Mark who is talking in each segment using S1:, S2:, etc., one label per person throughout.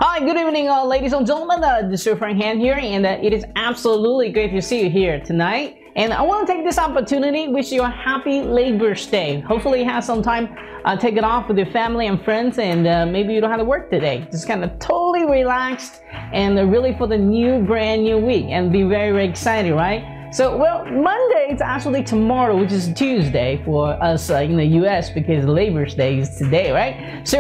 S1: Hi, good evening, ladies and gentlemen. This is your friend Han here, and it is absolutely great to see you here tonight. And I want to take this opportunity, wish you a happy Labor's Day. Hopefully you have some time, take it off with your family and friends, and maybe you don't have to work today. Just kind of totally relaxed and really for the brand new week, and be very, very excited, right? So, well, Monday is actually tomorrow, which is Tuesday for us in the US, because Labor's Day is today, right? So,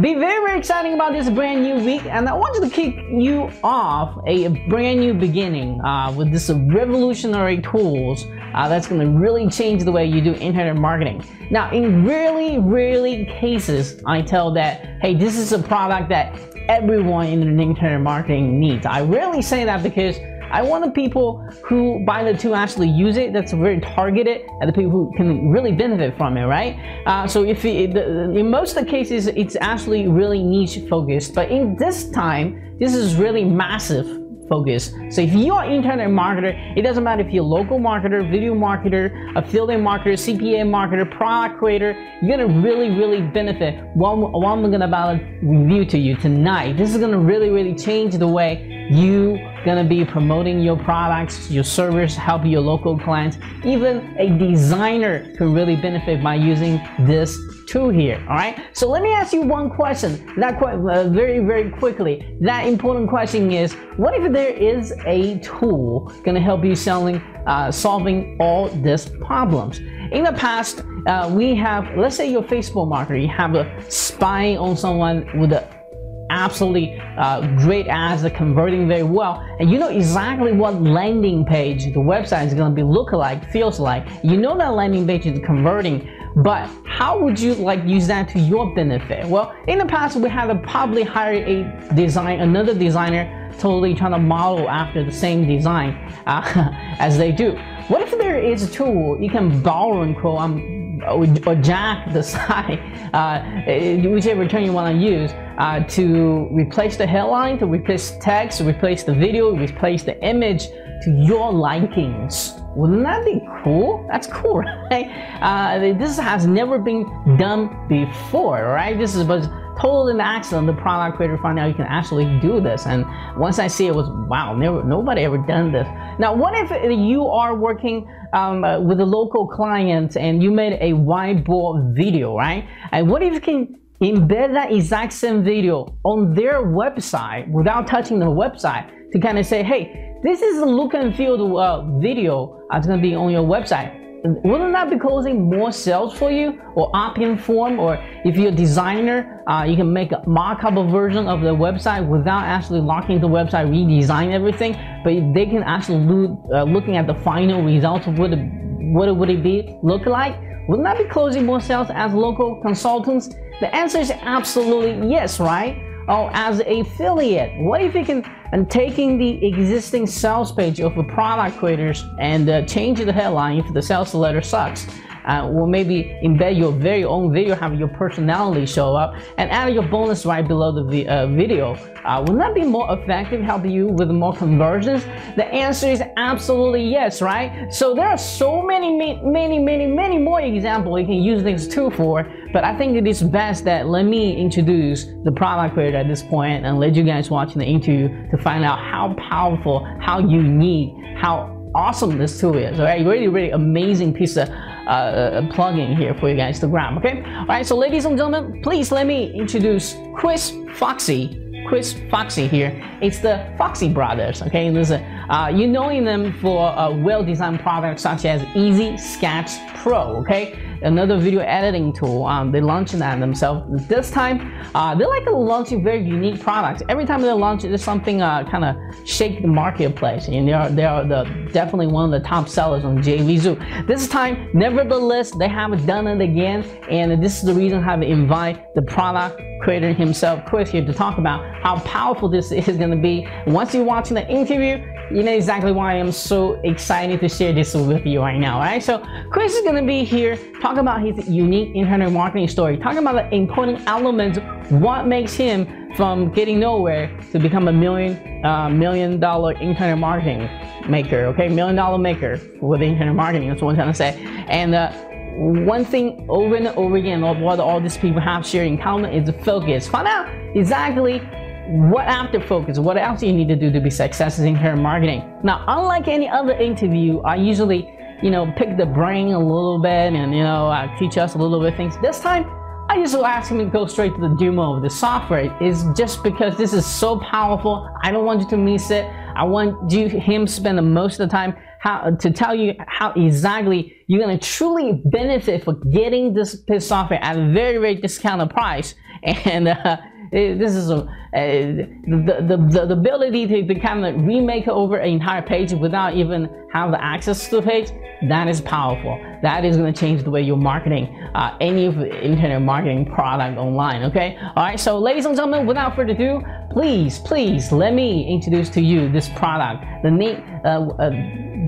S1: be very, very exciting about this brand new week, and I wanted to kick you off a brand new beginning with this revolutionary tools that's going to really change the way you do internet marketing. Now, in really cases, I tell that, hey, this is a product that everyone in internet marketing needs. I rarely say that because I want the people who buy the tool actually use it. That's very targeted, and the people who can really benefit from it, right? So if in most of the cases, it's actually really niche focused, but in this time, this is really massive focus. So if you are an internet marketer, it doesn't matter if you're a local marketer, video marketer, affiliate marketer, CPA marketer, product creator, you're gonna really benefit what I'm gonna review to you tonight. This is gonna really change the way you gonna be promoting your products, your service, help your local clients. Even a designer can really benefit by using this tool here. All right, so let me ask you one question, very quickly. That important question is, what if there is a tool gonna help you solving all these problems? In the past, we have, let's say you're a Facebook marketer, you have a spy on someone with a absolutely great ads that are converting very well, and you know exactly what landing page the website is going to be feels like. You know that landing page is converting, but how would you use that to your benefit? Well, in the past, we had to probably hire another designer totally trying to model after the same design as they do. What if there is a tool you can borrow and quote or jack the site, whichever term you want to use, to replace the headline, to replace text, to replace the video, replace the image to your likings? Wouldn't that be cool? That's cool, right? This has never been done before, right? This was totally an accident. The product creator found out you can actually do this, and once I see it was, wow, nobody ever done this. Now, what if you are working with a local client and you made a whiteboard video, right? And what if you can embed that exact same video on their website without touching the website to kind of say, hey, this is the look and feel video that's going to be on your website? Wouldn't that be closing more sales for you? Or opt-in form, or if you're a designer, you can make a mock-up version of the website without actually locking the website, redesign everything, but they can actually looking at the final results of what would it look like? Wouldn't that be closing more sales as local consultants? The answer is absolutely yes, right? Oh, as an affiliate, what if you can taking the existing sales page of a product creators and change the headline if the sales letter sucks, or maybe embed your very own video, have your personality show up, and add your bonus right below the video? Wouldn't that be more effective, help you with more conversions? The answer is absolutely yes, right? So there are so many more examples you can use this tool for, but I think it is best that let me introduce the product creator at this point and let you guys watch the interview to find out how powerful, how unique, how awesome this tool is. All right, really amazing piece of plugin here for you guys to grab. Okay, all right. So, ladies and gentlemen, please let me introduce Foxy here. It's the Foxy brothers. Okay, you knowing them for well-designed products such as Easy Sketch Pro. Okay, another video editing tool. They launched that themselves this time. They like launching very unique products. Every time they launch, there's something kind of shake the marketplace, and they are definitely one of the top sellers on JVZoo. This time, nevertheless, they haven't done it again, and this is the reason I have to invite the product creator himself, Chris, here to talk about how powerful this is going to be. Once you're watching the interview, you know exactly why I'm so excited to share this with you right now. All right, so Chris is going to be here talking about his unique internet marketing story, talking about the important elements, what makes him from getting nowhere to become a million dollar internet marketing maker. Okay, $1 million maker with internet marketing. That's what I'm trying to say. And one thing over and over again, what all these people have shared in common is the focus. Find out exactly what after focus, what else you need to do to be successful in internet marketing. Now, unlike any other interview, I usually, pick the brain a little bit and, teach us a little bit of things. This time, I just ask him to go straight to the demo of the software. It's just because this is so powerful. I don't want you to miss it. I want him to spend the most of the time to tell you how exactly you're going to truly benefit for getting this software at a very, very discounted price. And this is the ability to kind of remake over an entire page without even having the access to the page. That is powerful. That is going to change the way you're marketing any of the internet marketing product online. Okay. All right. So, ladies and gentlemen, without further ado, please let me introduce to you this product. The name.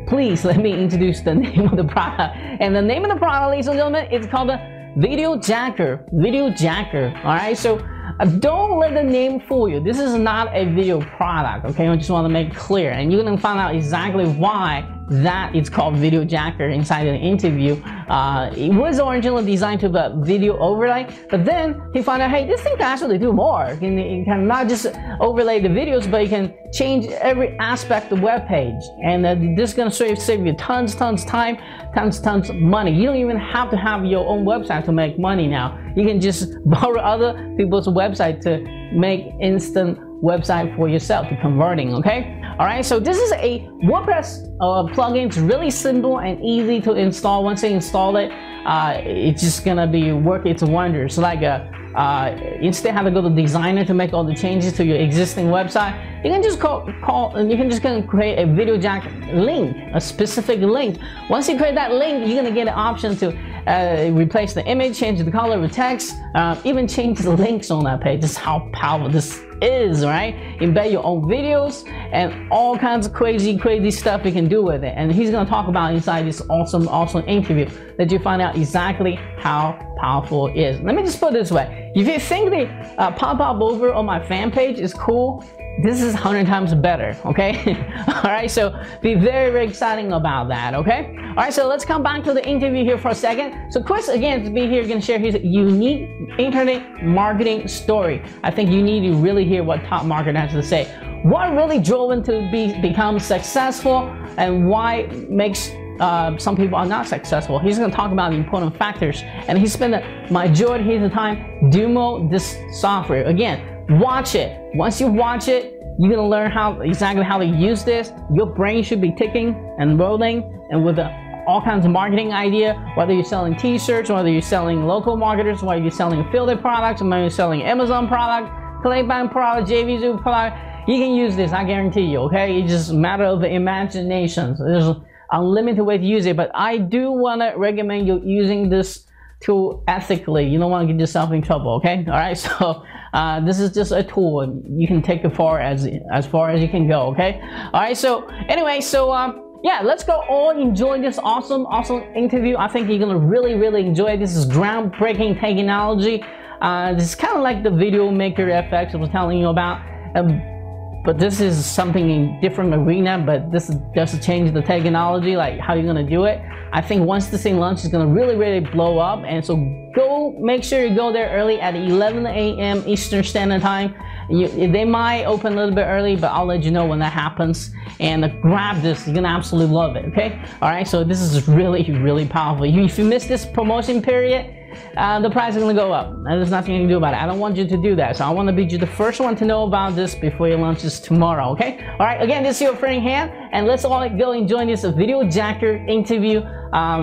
S1: Please let me introduce the name of the product. And the name of the product, ladies and gentlemen, is called the Video Jacker. Video Jacker. All right. So, don't let the name fool you. This is not a video product, okay? I just want to make it clear. And you're going to find out exactly why that is called Video Jacker inside the interview. It was originally designed to be a video overlay, but then he found out, hey, this thing can actually do more. It can not just overlay the videos, but it can change every aspect of the web page. And this is going to save you tons of time, tons of money. You don't even have to have your own website to make money now. You can just borrow other people's website to make instant website for yourself to converting, okay? All right, so this is a WordPress plugin. It's really simple and easy to install. Once you install it, it's just gonna work its wonders. Like instead have to go to designer to make all the changes to your existing website, you can just you can just create a video jack link, a specific link. Once you create that link, you're gonna get an option to replace the image, change the color of the text, even change the links on that page. This is how powerful this is, right? Embed your own videos and all kinds of crazy stuff you can do with it. And he's gonna talk about inside this awesome interview that you find out exactly how powerful it is. Let me just put it this way. If you think the pop-up over on my fan page is cool, this is 100 times better, okay? All right, so be very exciting about that, okay? All right, so let's come back to the interview here for a second. So Chris, again, to be here, going to share his unique internet marketing story. I think you need to really hear what top marketer has to say. What really drove him to become successful and why makes some people are not successful. He's going to talk about the important factors, and he spent the majority of the time demo this software. Again, watch it. Once you watch it, you're going to learn exactly how to use this. Your brain should be ticking and rolling, and with all kinds of marketing idea, whether you're selling t-shirts, whether you're selling local marketers, whether you're selling affiliate products, whether you're selling Amazon product, ClickBank product, JVZoo product, you can use this, I guarantee you, okay? It's just a matter of the imagination. So there's unlimited way to use it, but I do want to recommend you using this tool ethically. You don't want to get yourself in trouble, okay? All right, so this is just a tool. You can take it as far as you can go, okay? All right, so anyway, yeah, let's go all enjoy this awesome interview. I think you're gonna really enjoy it. This is groundbreaking technology. This is kind of like the Video Maker FX I was telling you about. But this is something in different arena, but this is just to change the technology, like how you're gonna do it. I think once this thing launches, it's gonna really blow up. And so make sure you go there early at 11 a.m. Eastern Standard Time. They might open a little bit early, but I'll let you know when that happens. And grab this, you're gonna absolutely love it, okay? All right, so this is really powerful. If you miss this promotion period, the price is gonna go up. There's nothing you can do about it. I don't want you to do that. So I want to be the first one to know about this before your launch is tomorrow, okay? All right, again, this is your friend Han, and let's all go and join this Video Jacker interview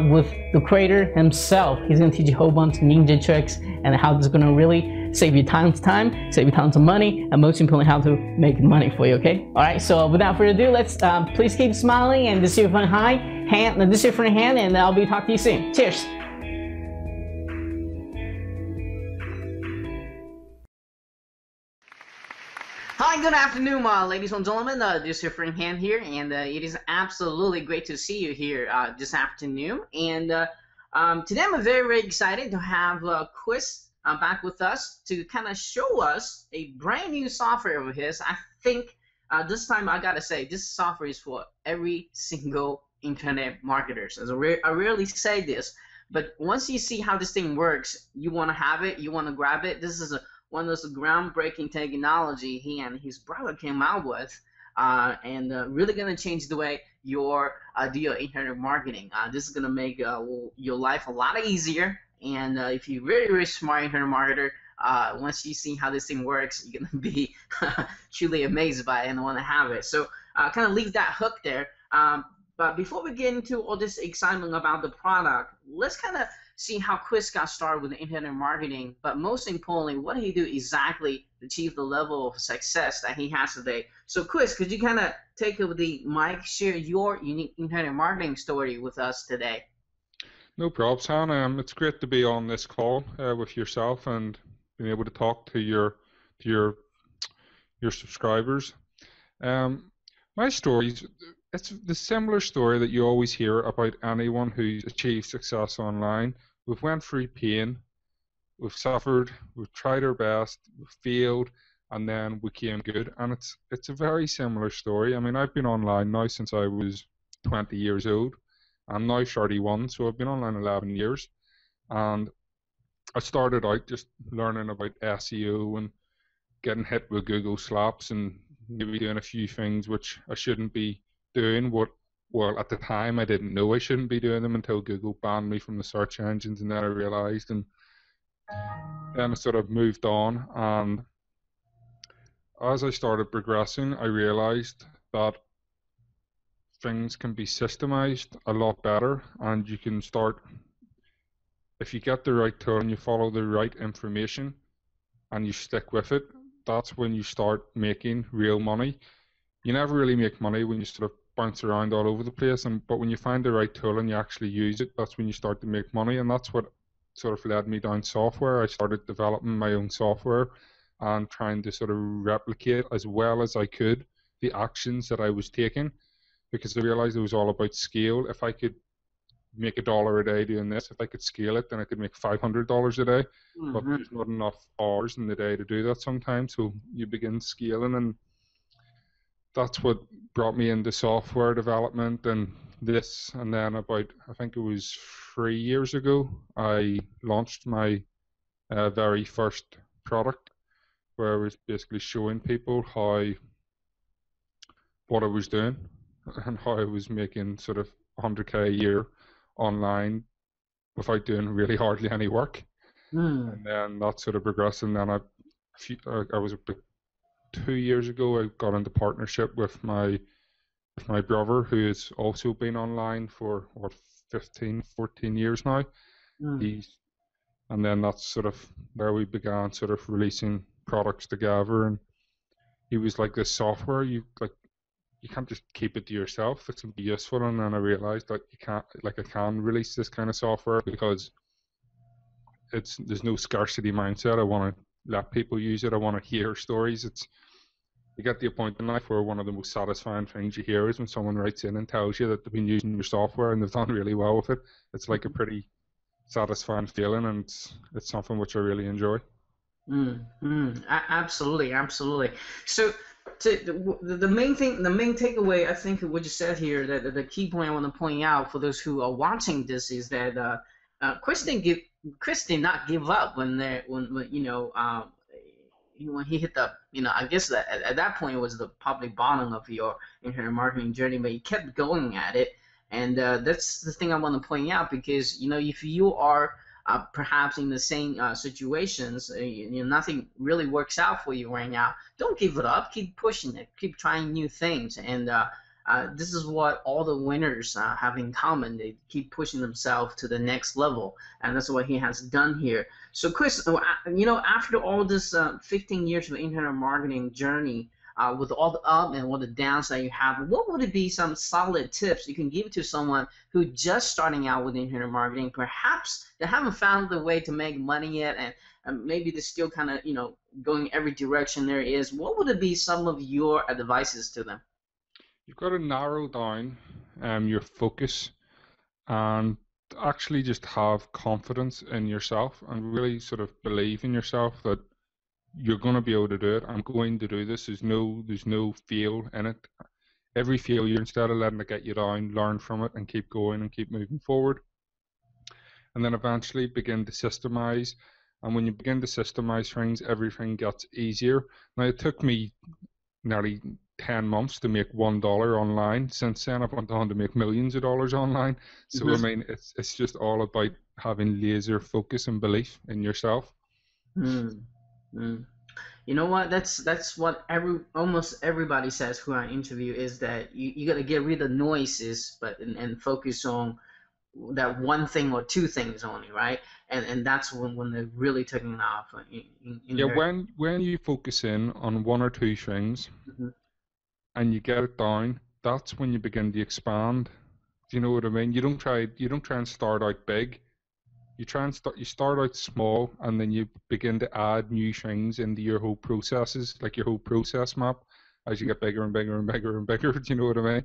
S1: with the creator himself. He's gonna teach you a whole bunch of ninja tricks and how this is gonna really save you tons of time, save you tons of money, and most importantly, how to make money for you, okay? All right, so without further ado, let's please keep smiling, and this is your friend Han, this is your friend Han, and I'll be talking to you soon. Cheers. Hi, good afternoon, ladies and gentlemen. This is your friend Han here, and it is absolutely great to see you here this afternoon. And today I'm very excited to have Chris back with us to kind of show us a brand new software of his. I think this time I gotta say this software is for every single internet marketers. As I rarely say this, but once you see how this thing works, you want to have it, you want to grab it. This is one of those groundbreaking technology he and his brother came out with, and really going to change the way you do your internet marketing. This is going to make your life a lot easier. And if you're very, very smart internet marketer, once you see how this thing works, you're going to be truly amazed by it and want to have it. So kind of leave that hook there. But before we get into all this excitement about the product, let's kind of see how Chris got started with internet marketing. But most importantly, what did he do exactly to achieve the level of success that he has today? So Chris, could you kind of take over the mic, share your unique internet marketing story with us today?
S2: No props, Han. It's great to be on this call with yourself and being able to talk to your subscribers. My stories, it's the similar story that you always hear about anyone who's achieved success online. We've went through pain, we've suffered, we've tried our best, we've failed, and then we came good. And it's a very similar story. I mean, I've been online now since I was 20 years old. I'm now 31, so I've been online 11 years. And I started out just learning about SEO and getting hit with Google slaps and maybe doing a few things which I shouldn't be doing. Well, at the time I didn't know I shouldn't be doing them until Google banned me from the search engines, and then I realized, and then I sort of moved on. And as I started progressing, I realized that things can be systemized a lot better, and you can start, if you get the right tool and you follow the right information and you stick with it, that's when you start making real money. You never really make money when you sort of bounce around all over the place, but when you find the right tool and you actually use it, that's when you start to make money. And that's what sort of led me down software. I started developing my own software and trying to sort of replicate as well as I could the actions that I was taking, because I realized it was all about scale. If I could make $1 a day doing this, if I could scale it, then I could make $500 a day. Mm-hmm. But there's not enough hours in the day to do that sometimes, so you begin scaling, and that's what brought me into software development and this. And then about, I think it was 3 years ago, I launched my very first product, where I was basically showing people what I was doing and how I was making sort of 100K a year online without doing really hardly any work. And then that sort of progressed, and then I was about 2 years ago, I got into partnership with my brother, who has also been online for 15, 14 years now. And then that's sort of where we began sort of releasing products together. And he was like, this software, you can't just keep it to yourself. It can be useful. And then I realized that I can release this kind of software because there's no scarcity mindset. I want to let people use it. I want to hear stories. You get to a point in life where one of the most satisfying things you hear is when someone writes in and tells you that they've been using your software and they've done really well with it. It's like a pretty satisfying feeling, and it's something which I really enjoy.
S1: Absolutely, absolutely. So the main takeaway, I think, what you said here, that the key point I want to point out for those who are watching this is that Chris did not give up when he hit the, I guess that at that point it was the public bottom of your internet marketing journey, but he kept going at it. And that's the thing I want to point out, because if you are perhaps in the same situations, nothing really works out for you right now, don't give it up. Keep pushing it. Keep trying new things. And this is what all the winners have in common. They keep pushing themselves to the next level, and that's what he has done here. So Chris, after all this 15 years of internet marketing journey, with all the up and all the downs that you have, what would it be some solid tips you can give to someone who just starting out with internet marketing? Perhaps they haven't found the way to make money yet, and maybe they're still kind of going every direction there is. What would it be some of your advices to them?
S2: You've got to narrow down your focus and actually just have confidence in yourself and really sort of believe in yourself that you're going to be able to do it. I'm going to do this. There's no fail in it. Every failure, instead of letting it get you down, learn from it and keep going and keep moving forward. And then eventually begin to systemize And when you begin to systemize things, everything gets easier. Now, it took me nearly 10 months to make $1 online. Since then, I've went on to make millions of dollars online. So, I mean, it's just all about having laser focus and belief in yourself.
S3: You know what? That's what almost everybody says who I interview, is that you got to get rid of noises, and focus on that one thing or two things only, right? And that's when they're really taking off.
S2: When you focus in on one or two things and you get it down, that's when you begin to expand. Do you know what I mean? You don't try and start out big. You start out small, and then you begin to add new things into your whole processes, like your whole process map, as you get bigger and bigger and bigger and bigger. Do you know what I mean?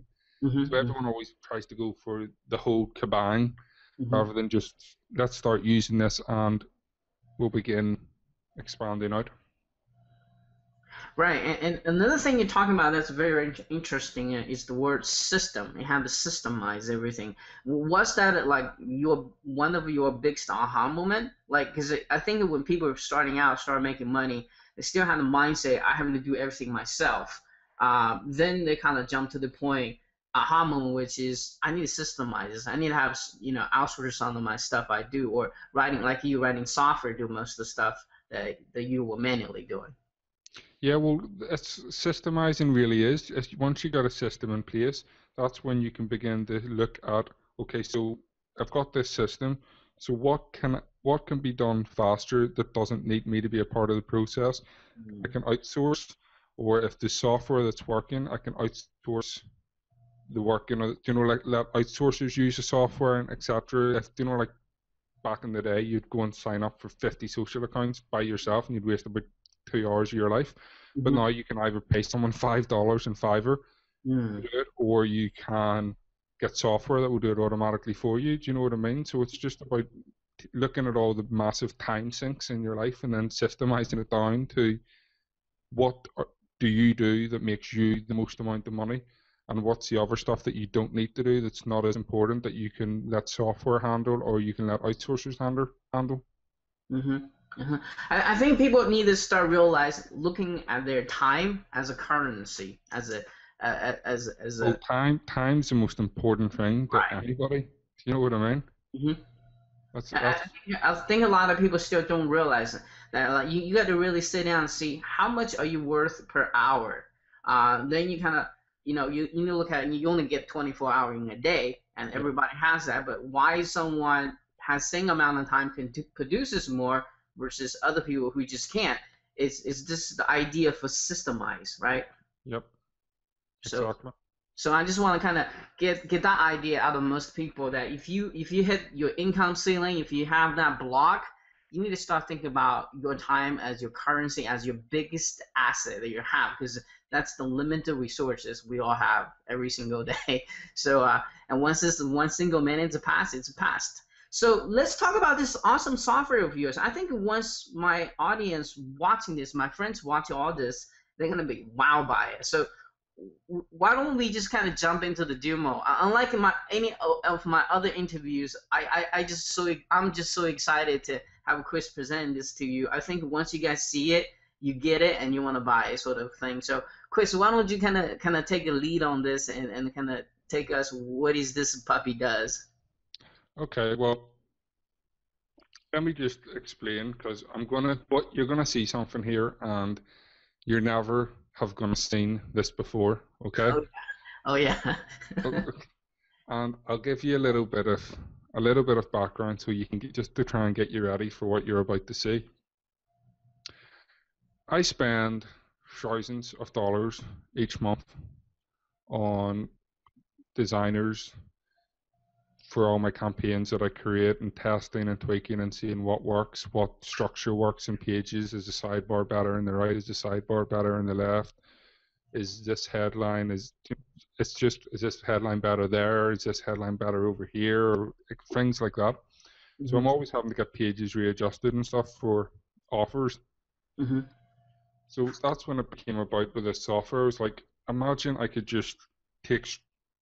S2: So everyone always tries to go for the whole kabang, rather than just, let's start using this and we'll begin expanding out.
S3: Right, and another thing you're talking about that's very interesting is the word system. You have to systemize everything. Was that like one of your biggest aha moment? Like, because I think when people are starting out, start making money, they still have the mindset, I have to do everything myself. Then they kind of jump to the point, aha moment, which is I need to systemize this. I need to have outsource some of my stuff I do, or writing software, do most of the stuff that you were manually doing.
S2: Yeah, well, systemizing really is. Once you got a system in place, that's when you can begin to look at, okay, so I've got this system, so what can be done faster that doesn't need me to be a part of the process? I can outsource, or if the software that's working, I can outsource the work. Like let outsourcers use the software and etc. If like back in the day, you'd go and sign up for 50 social accounts by yourself, and you'd waste about 2 hours of your life. But now you can either pay someone $5 in Fiverr to do it, or you can get software that will do it automatically for you. Do you know what I mean? So it's just about looking at all the massive time sinks in your life and then systemizing it down to what do you do that makes you the most amount of money, and what's the other stuff that you don't need to do that's not as important that you can let software handle, or you can let outsourcers handle.
S3: I think people need to start looking at their time as a currency, time's
S2: the most important thing to anybody. Do you know what I mean?
S3: I think a lot of people still don't realize that. Like you got to really sit down and see how much are you worth per hour. Then you kind of you look at it, and you only get 24 hours in a day, and everybody has that. But why someone has same amount of time produces more versus other people who just can't? It's just the idea for systemize, right?
S2: Yep. Exactly.
S3: So I just want to kind of get that idea out of most people, that if you hit your income ceiling, if you have that block, you need to start thinking about your time as your currency, as your biggest asset that you have, because that's the limited resources we all have every single day. So and once this one single minute is passed, it's passed. So let's talk about this awesome software of yours. I think once my audience watching this, my friends watching all this, they're going to be wowed by it. So why don't we just kind of jump into the demo? Unlike any of my other interviews, I'm just so excited to have Chris present this to you. I think once you guys see it, you get it and you want to buy it, sort of thing. So Chris, why don't you kind of take a lead on this and kind of take us what is this puppy does?
S2: Okay, well, let me just explain, because you're gonna see something here, and you're never have gonna seen this before. Okay.
S3: Oh yeah.
S2: And I'll give you a little bit of background so you can just to try and get you ready for what you're about to see. I spend thousands of dollars each month on designers for all my campaigns that I create, and testing and tweaking and seeing what works, what structure works in pages. Is the sidebar better in the right? Is the sidebar better in the left? Is this headline is this headline better there? Is this headline better over here? Or things like that. So I'm always having to get pages readjusted and stuff for offers. So that's when it became about with this software. I was like, imagine I could just take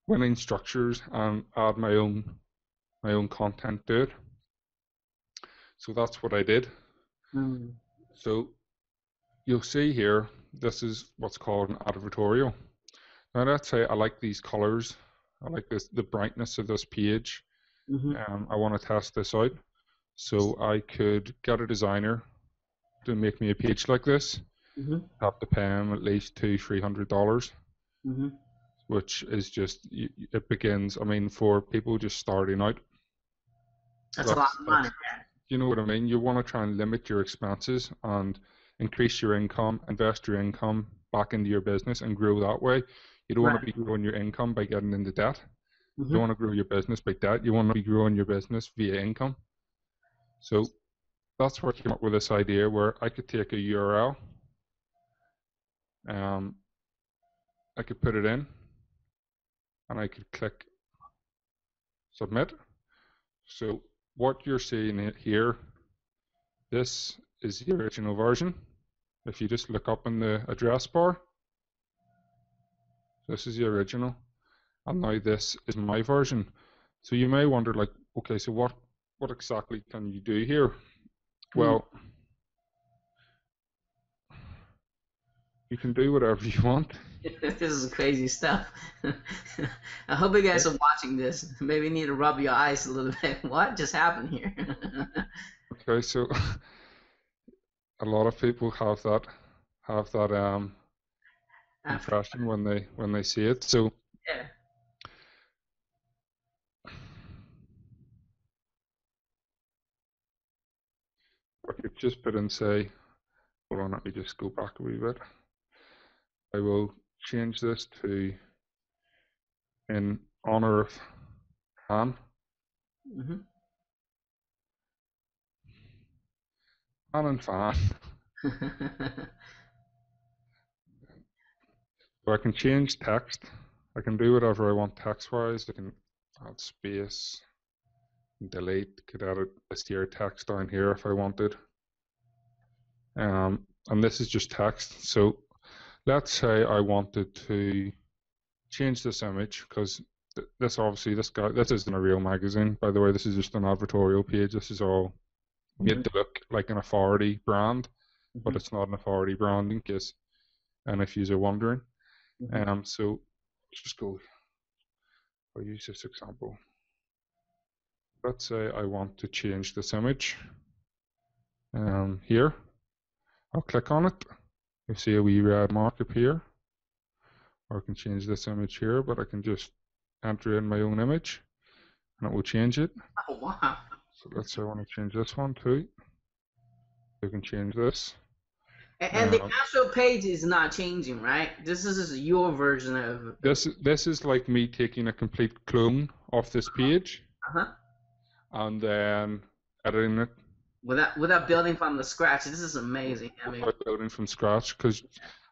S2: winning structures and add my own content to it. So that's what I did.
S3: Mm.
S2: So you'll see here, this is what's called an advertorial. Now let's say I like these colors, I like the brightness of this page, I want to test this out. So I could get a designer to make me a page like this. Have to pay him at least $200-300, which is just, it begins, I mean, for people just starting out.
S3: That's a lot of money.
S2: You know what I mean? You want to try and limit your expenses and increase your income, invest your income back into your business and grow that way. You don't want to be growing your income by getting into debt. You don't want to grow your business by debt. You want to be growing your business via income. So that's where I came up with this idea where I could take a URL, I could put it in, and I could click submit. So what you're seeing here, this is the original version. If you just look up in the address bar, this is the original, and now this is my version. So you may wonder, like, okay, so what exactly can you do here? Well, you can do whatever you want.
S3: This is crazy stuff. I hope you guys are watching this. Maybe you need to rub your eyes a little bit. What just happened here?
S2: Okay, so a lot of people have that impression when they see it. So
S3: yeah.
S2: I could just put in, say, hold on, let me just go back a wee bit. I will change this to in honor of Han. Han and Fan. So I can change text. I can do whatever I want text-wise. I can add space, delete, could edit this here text down here if I wanted. And this is just text. So let's say I wanted to change this image, because this obviously, this isn't a real magazine, by the way. This is just an advertorial page. This is all made to look like an authority brand, but it's not an authority brand, in case and if you're wondering. So let's just go, I'll use this example. Let's say I want to change this image here. I'll click on it. You'll see a wee red mark up here. Or I can change this image here, but I can just enter in my own image and it will change it.
S3: Oh, wow.
S2: So let's say I want to change this one too. You can change this.
S3: And the actual page is not changing, right? This is your version of...
S2: This is like me taking a complete clone of this page and then editing it.
S3: Without building from the scratch. This is amazing. I mean,
S2: without building from scratch, because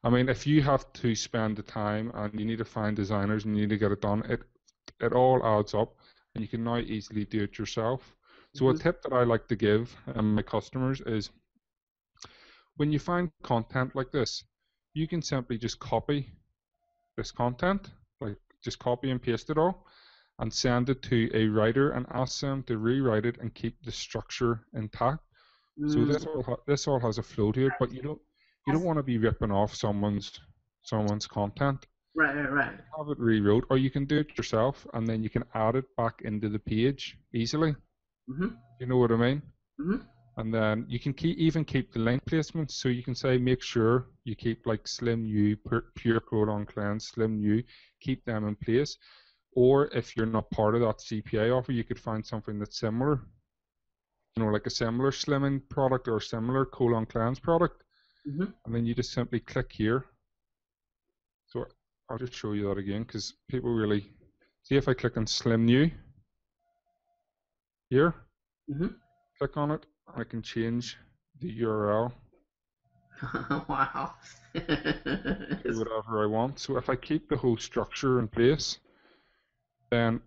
S2: I mean, if you have to spend the time and you need to find designers and you need to get it done, it all adds up, and you can now easily do it yourself. So a tip that I like to give my customers is, when you find content like this, you can simply just copy this content, like just copy and paste it all, and send it to a writer and ask them to rewrite it and keep the structure intact. So this all has a flow to it, but you don't want to be ripping off someone's content.
S3: Right.
S2: Have it rewrote, or you can do it yourself, and then you can add it back into the page easily. You know what I mean? And then you can even keep the link placements. So you can say, make sure you keep like Slim New, Pure Colon Cleanse, Slim New, keep them in place. Or if you're not part of that CPA offer, you could find something that's similar, you know, like a similar slimming product or a similar colon cleanse product. And then you just simply click here. So I'll just show you that again, because people really see. If I click on Slim New here, click on it, I can change the URL.
S3: Wow.
S2: Do whatever I want. So if I keep the whole structure in place, then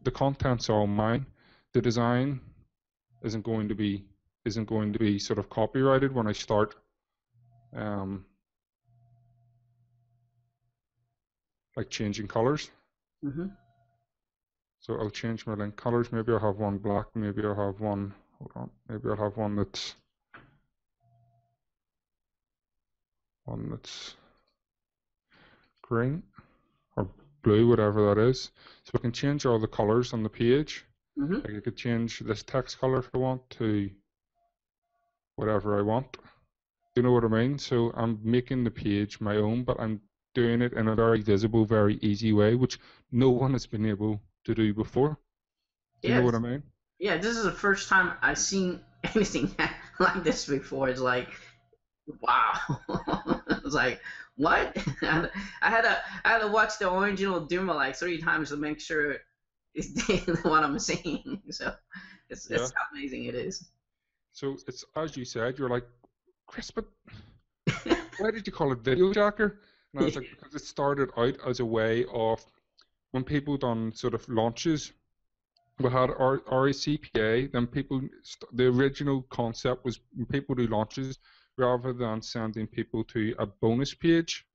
S2: the content's all mine. The design isn't going to be sort of copyrighted when I start like changing colors. So I'll change my link colors. Maybe I'll have one black, maybe I'll have one, hold on, maybe I'll have one that's one that's green or blue, whatever that is. So I can change all the colors on the page. Like I could change this text color if I want to whatever I want. You know what I mean? So I'm making the page my own, but I'm doing it in a very visible, very easy way, which no one has been able to do before. Do you know what I mean?
S3: Yeah, this is the first time I've seen anything like this before. It's like, wow. It's like, what? I had to watch the original demo like 3 times to make sure it's what I'm seeing. So it's how amazing it is.
S2: So it's, as you said, you're like, Chris, but why did you call it Video Jacker? And I was like, because it started out as a way of, when people done sort of launches, we had our RACPA, then people, the original concept was when people do launches, rather than sending people to a bonus page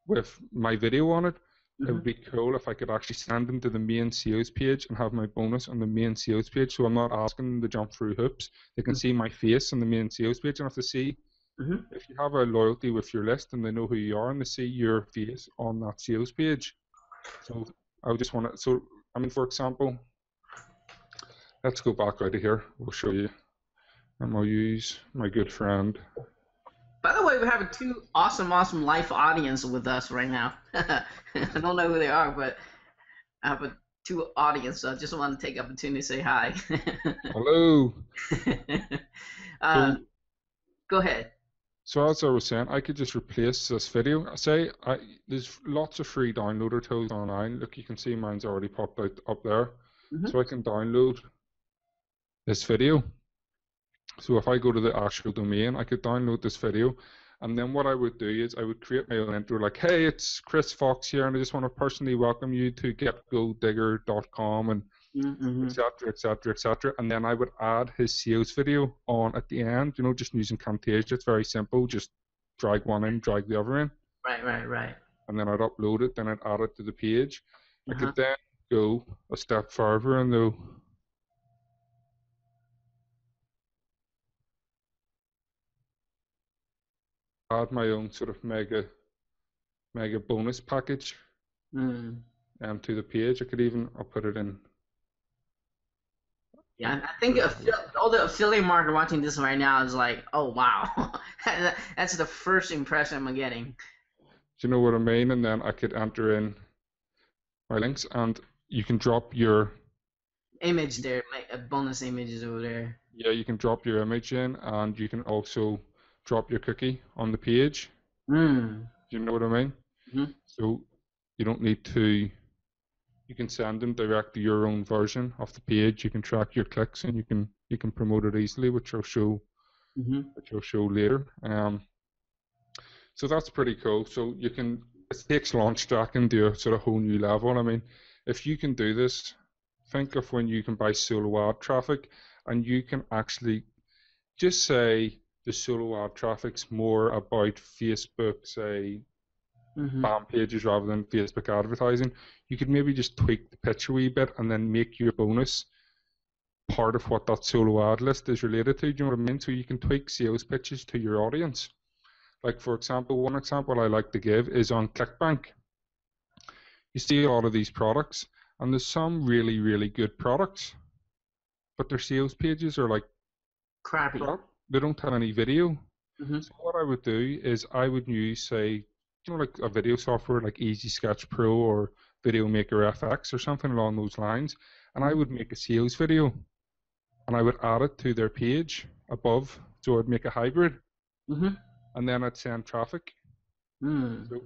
S2: with my video on it, it would be cool if I could actually send them to the main sales page and have my bonus on the main sales page, so I'm not asking them to jump through hoops. They can see my face on the main sales page, and if they see, if you have a loyalty with your list and they know who you are and they see your face on that sales page. So I just want to, so I mean, for example, let's go back out of here. We'll show you. And I'll use my good friend.
S3: By the way, we have 2 awesome live audience with us right now. I don't know who they are, but I have 2 audience, so I just want to take the opportunity to say hi.
S2: Hello.
S3: Go ahead.
S2: So as I was saying, I could just replace this video. There's lots of free downloader tools online. Look, you can see mine's already popped out up there. So I can download this video. So if I go to the actual domain, I could download this video, and then what I would do is I would create my own intro, like, hey, it's Chris Fox here, and I just want to personally welcome you to getgodigger.com, and etc., etc. And then I would add his sales video on at the end, you know, just using Camtasia. It's very simple. Just drag one in, drag the other in.
S3: Right.
S2: And then I'd upload it, then I'd add it to the page. I could then go a step further and go, add my own sort of mega bonus package to the page. I could even, I'll put it in.
S3: Yeah, I think all the affiliate marketer watching this right now is like, oh wow, that's the first impression I'm getting.
S2: Do you know what I mean? And then I could enter in my links, and you can drop your
S3: image there, bonus images over there.
S2: Yeah, you can drop your image in, and you can also drop your cookie on the page. Do you know what I mean? So you don't need to, you can send them directly your own version of the page. You can track your clicks, and you can promote it easily, which I'll show later. So that's pretty cool. So you can, it takes launch tracking to a sort of whole new level. I mean, if you can do this, think of when you can buy solo ad traffic, and you can actually just say the solo ad traffic's more about Facebook, say, fan pages rather than Facebook advertising. You could maybe just tweak the pitch a wee bit and then make your bonus part of what that solo ad list is related to. Do you know what I mean? So you can tweak sales pitches to your audience. Like, for example, one example I like to give is on ClickBank. You see a lot of these products, and there's some really, really good products, but their sales pages are like
S3: crappy.
S2: They don't have any video. So what I would do is I would use, say, you know, like a video software like Easy Sketch Pro or Video Maker FX or something along those lines, and I would make a sales video, and I would add it to their page above. So I'd make a hybrid, and then I'd send traffic. So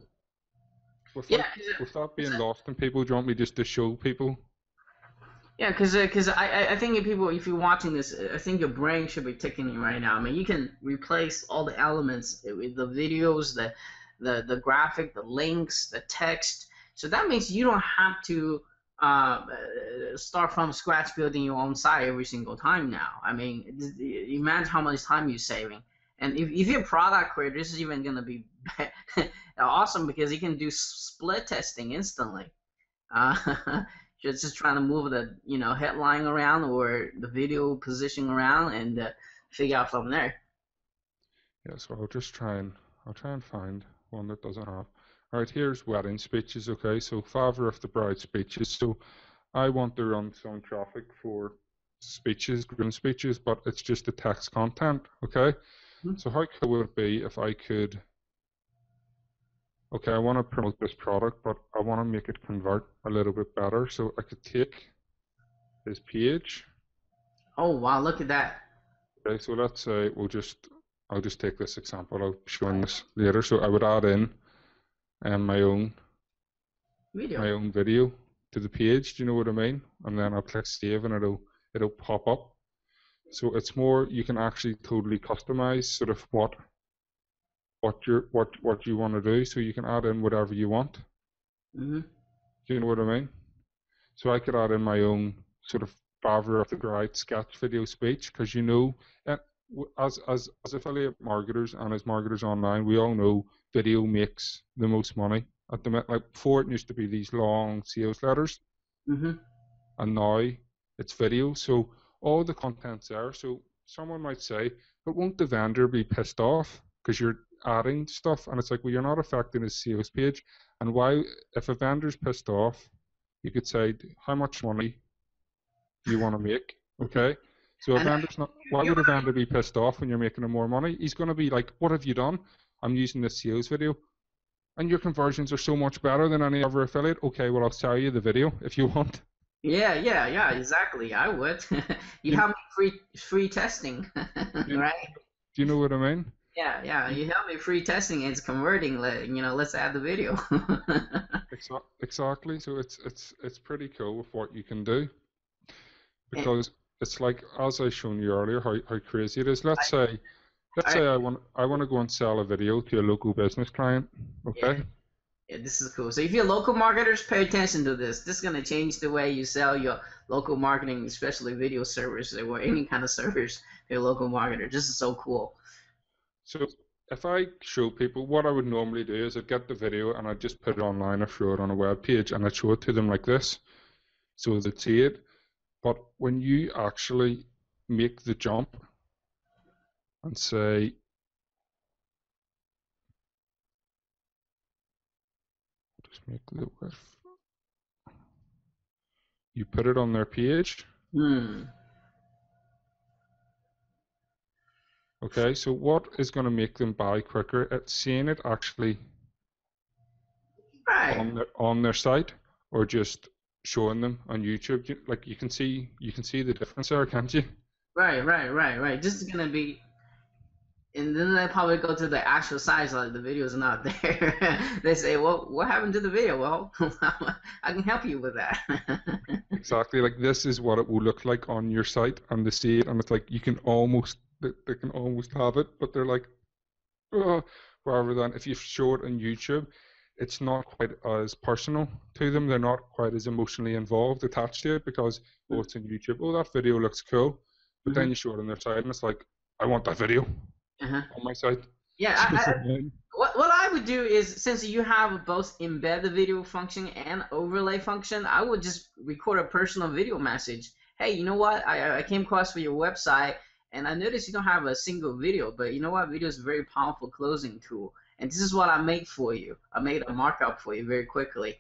S2: without being lost in people, do you want me just to show people?
S3: Yeah, because I think if you're watching this, I think your brain should be ticking right now. I mean, you can replace all the elements with the videos, the graphic, the links, the text. So that means you don't have to start from scratch building your own site every single time now. I mean, imagine how much time you're saving. And if you're a product creator, this is even going to be awesome because you can do split testing instantly. Just trying to move the headline around or the video position around and figure out from there.
S2: Yeah, so I'll just try and I'll try and find one that doesn't have. All right, here's wedding speeches. Okay, so father of the bride speeches. So I want to run some traffic for speeches, groom speeches, but it's just the text content. Okay, so how cool would it be if I could? Okay, I want to promote this product, but I want to make it convert a little bit better. So I could take his page.
S3: Oh wow, look at that.
S2: Okay, so let's say I'll just take this example. I'll show this later. So I would add in my own video to the page. Do you know what I mean? And then I'll click save, and it'll pop up. So it's more, you can actually totally customize sort of what you want to do. So you can add in whatever you want. Do you know what I mean? So I could add in my own sort of father of the bride sketch video speech, because you know, as affiliate marketers and as marketers online, we all know video makes the most money at the minute. Like before, it used to be these long sales letters, and now it's video. So all the content's there. So someone might say, but won't the vendor be pissed off because you're adding stuff? And it's like, well, you're not affecting his sales page. And why, if a vendor's pissed off, you could say, how much money do you want to make? Okay. So a vendor's not, why would a vendor be pissed off when you're making him more money? He's going to be like, what have you done? I'm using this sales video, and your conversions are so much better than any other affiliate. Okay, well, I'll sell you the video if you want.
S3: Yeah, exactly. I would. You have me free testing, right?
S2: Do you know what I mean?
S3: Yeah. You help me free testing. It's converting. Let's add the video.
S2: Exactly. So it's pretty cool with what you can do, because it's like, as I shown you earlier, how crazy it is. Let's say I want to go and sell a video to a local business client. Okay.
S3: Yeah, this is cool. So if you're local marketers, pay attention to this. This is going to change the way you sell your local marketing, especially video service or any kind of service to your local marketer. This is so cool.
S2: So if I show people, what I would normally do is I'd get the video and I'd just put it online or throw it on a web page, and I'd show it to them like this so they'd see it. But when you actually make the jump and say, just make the width, you put it on their page. Okay, so what is going to make them buy quicker? It's seeing it actually on their site, or just showing them on YouTube. Like you can see the difference there, can't you?
S3: Right. This is gonna be, and then they probably go to the actual site, like the video's not there. They say, well, what happened to the video? Well, I can help you with that.
S2: Exactly. Like this is what it will look like on your site, and they see it, and it's like they can almost have it, but they're like, oh, rather than if you show it on YouTube, it's not quite as personal to them. They're not quite as emotionally attached to it, because it's on YouTube. Oh, that video looks cool, but then you show it on their site, and it's like, I want that video on my site.
S3: Yeah. What I would do is, since you have both embed the video function and overlay function, I would just record a personal video message. Hey, you know what? I came across for your website, and I noticed you don't have a single video, but you know what? Video is a very powerful closing tool. And this is what I made for you. I made a markup for you very quickly.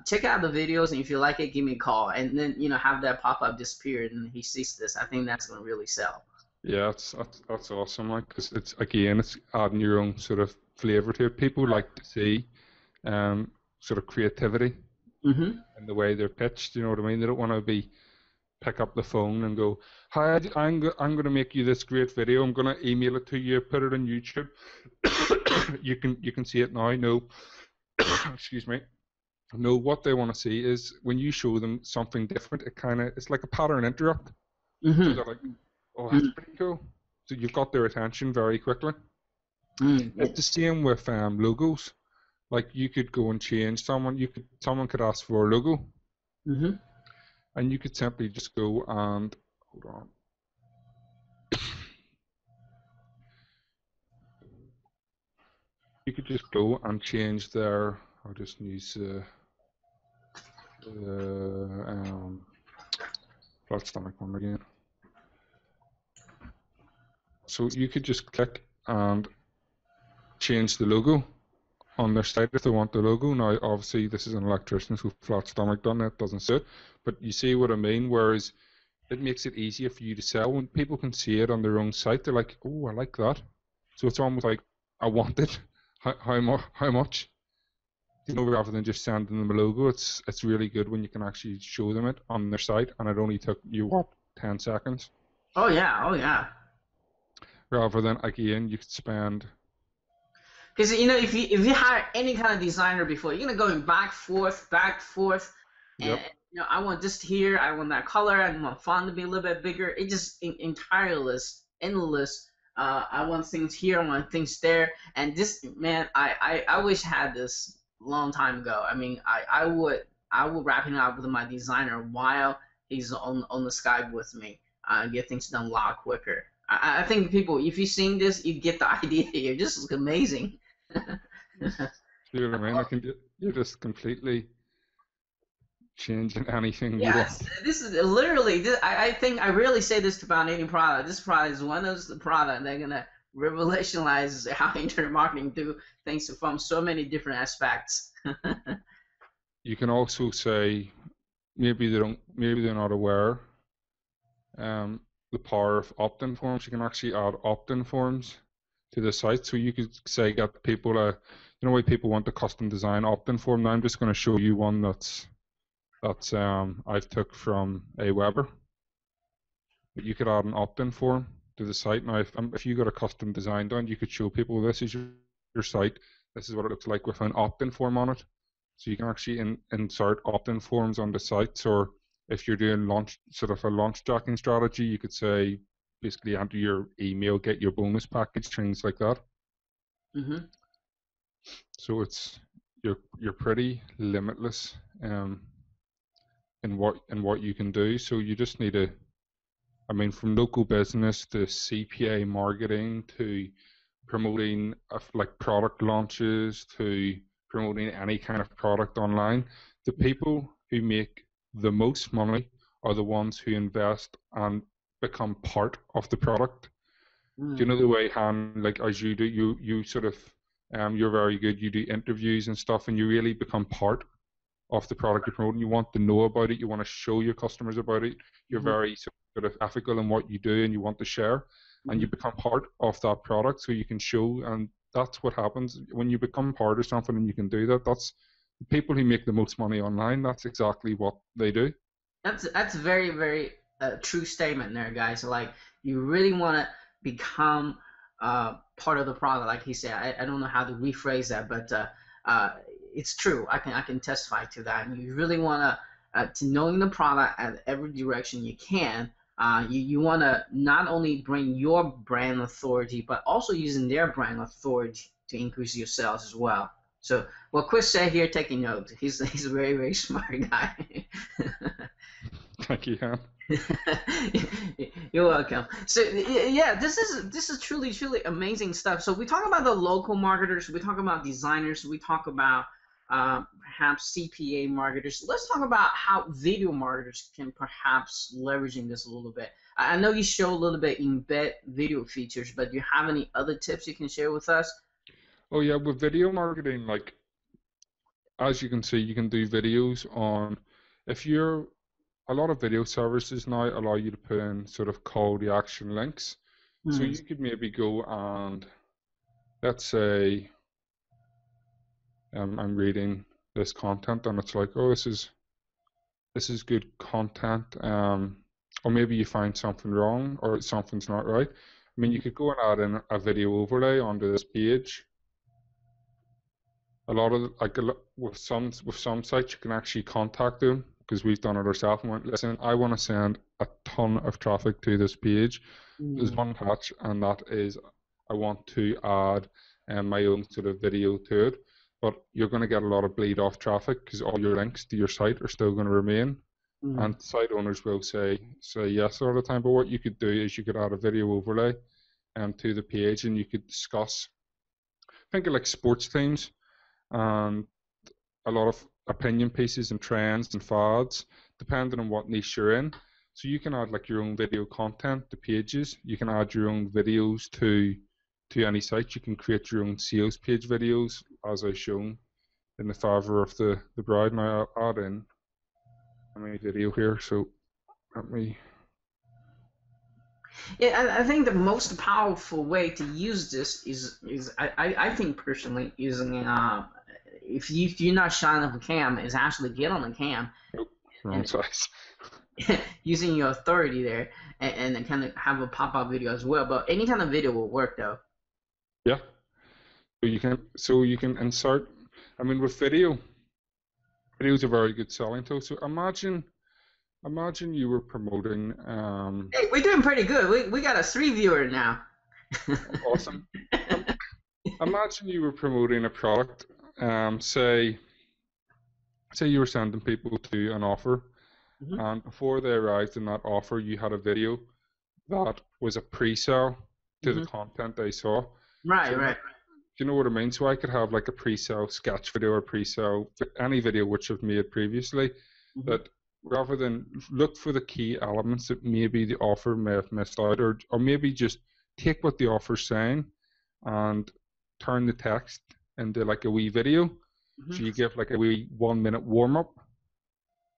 S3: Check out the videos, and if you like it, give me a call. And then, have that pop-up disappear, and he sees this. I think that's going to really sell.
S2: Yeah, that's awesome. Like, because it's adding your own sort of flavor to it. People like to see sort of creativity in the way they're pitched. You know what I mean? They don't want to pick up the phone and go, hi, I'm going to make you this great video. I'm going to email it to you, put it on YouTube. you can see it now. No, excuse me. No, what they want to see is when you show them something different, it's like a pattern interrupt. So they're like, oh, that's pretty cool. So you've got their attention very quickly. It's the same with logos. Like you could go and change someone could ask for a logo. And you could simply just go and, hold on. You could just go and change their, I'll just use flat stomach one again. So you could just click and change the logo on their site if they want the logo. Now, obviously, this is an electrician, so flat stomach done it doesn't suit. But you see what I mean? Whereas it makes it easier for you to sell. When people can see it on their own site, they're like, oh, I like that. So it's almost like, I want it. How much? You know, rather than just sending them a logo, it's really good when you can actually show them it on their site, and it only took you, what, 10 seconds?
S3: Oh yeah.
S2: Rather than, again, you could spend...
S3: Because, you know, if you hire any kind of designer before, you're going to go back, forth, and,
S2: Yep.
S3: you know, I want this here, I want that color, I want font to be a little bit bigger. It just endless. I want things here, I want things there, and this, man, I wish I had this long time ago. I mean, I would wrap him up with my designer while he's on the Skype with me, get things done a lot quicker. I think people, if you've seen this, you get the idea here. This is amazing.
S2: You know what I mean? You're just completely changing anything you
S3: Yes,
S2: want.
S3: this is literally. I think I really say this about any product. This product is one of the product they're gonna revolutionize how internet marketing do things from so many different aspects.
S2: You can also say maybe they're not aware. The power of opt-in forms. You can actually add opt-in forms to the site, so you could say get people you know, why people want a custom design opt-in form. Now I'm just going to show you one that's I've took from Aweber. But you could add an opt-in form to the site. Now if you got a custom design done, you could show people this is your site. This is what it looks like with an opt-in form on it. So you can actually insert opt-in forms on the sites, or if you're doing sort of a launch jacking strategy, you could say basically enter your email, get your bonus package, things like that.
S3: Mm-hmm.
S2: So you're pretty limitless in what you can do. So you just need to, I mean, from local business to CPA marketing to promoting like product launches to promoting any kind of product online. The people who make the most money are the ones who invest and become part of the product. Do you know the way, Han, like as you do, you sort of, you're very good, you do interviews and stuff, and you really become part of the product you're promoting. You want to know about it, you want to show your customers about it, you're very sort of ethical in what you do, and you want to share, and you become part of that product so you can show, and that's what happens when you become part of something and you can do that. That's the people who make the most money online, that's exactly what they do.
S3: That's very, very true statement there, guys. Like, you really want to become part of the product, like he said. I don't know how to rephrase that, but it's true. I can testify to that. And you really want to knowing the product at every direction you can. You want to not only bring your brand authority, but also using their brand authority to increase your sales as well. So what Chris said here, taking notes. He's a very, very smart guy.
S2: Thank you, Han.
S3: You're welcome. So yeah, this is truly amazing stuff. So we talk about the local marketers, we talk about designers, we talk about perhaps CPA marketers. Let's talk about how video marketers can perhaps leveraging this a little bit. I know you show a little bit embed video features, but do you have any other tips you can share with us?
S2: Oh yeah, with video marketing, like as you can see, you can do videos on, a lot of video services now allow you to put in sort of call to action links. So you could maybe go and, let's say, I'm reading this content and it's like, oh, this is good content, or maybe you find something wrong or something's not right. I mean, you could go and add in a video overlay onto this page. With some sites you can actually contact them, because we've done it ourselves and went, listen, I want to send a ton of traffic to this page. There's one catch, and that is I want to add my own sort of video to it, but you're going to get a lot of bleed off traffic because all your links to your site are still going to remain. And site owners will say yes all the time. But what you could do is you could add a video overlay to the page, and you could discuss, think of like sports teams and a lot of opinion pieces and trends and fads, depending on what niche you're in. So you can add like your own video content to pages. You can add your own videos to to any site. You can create your own sales page videos, as I shown in the favor of the bride. Now I'll add in my video here. So let me.
S3: Yeah, I think the most powerful way to use this is I think personally using if you're not shy enough a cam, is actually get on the cam.
S2: Nope, wrong size.
S3: Using your authority there and then kind of have a pop-up video as well. But any kind of video will work though.
S2: Yeah. So you can insert. I mean, with video is a very good selling tool. So imagine you were promoting.
S3: Hey, we're doing pretty good. We got a 3 viewer now.
S2: Awesome. Imagine you were promoting a product. Say you were sending people to an offer, and before they arrived in that offer, you had a video that was a pre-sale to the content they saw.
S3: Right,
S2: so
S3: right.
S2: Do you know what I mean? So I could have like a pre-sale sketch video or pre-sale any video which I've made previously, that rather than look for the key elements that maybe the offer may have missed out, or maybe just take what the offer's saying and turn the text into like a wee video. So you give like a wee 1 minute warm up,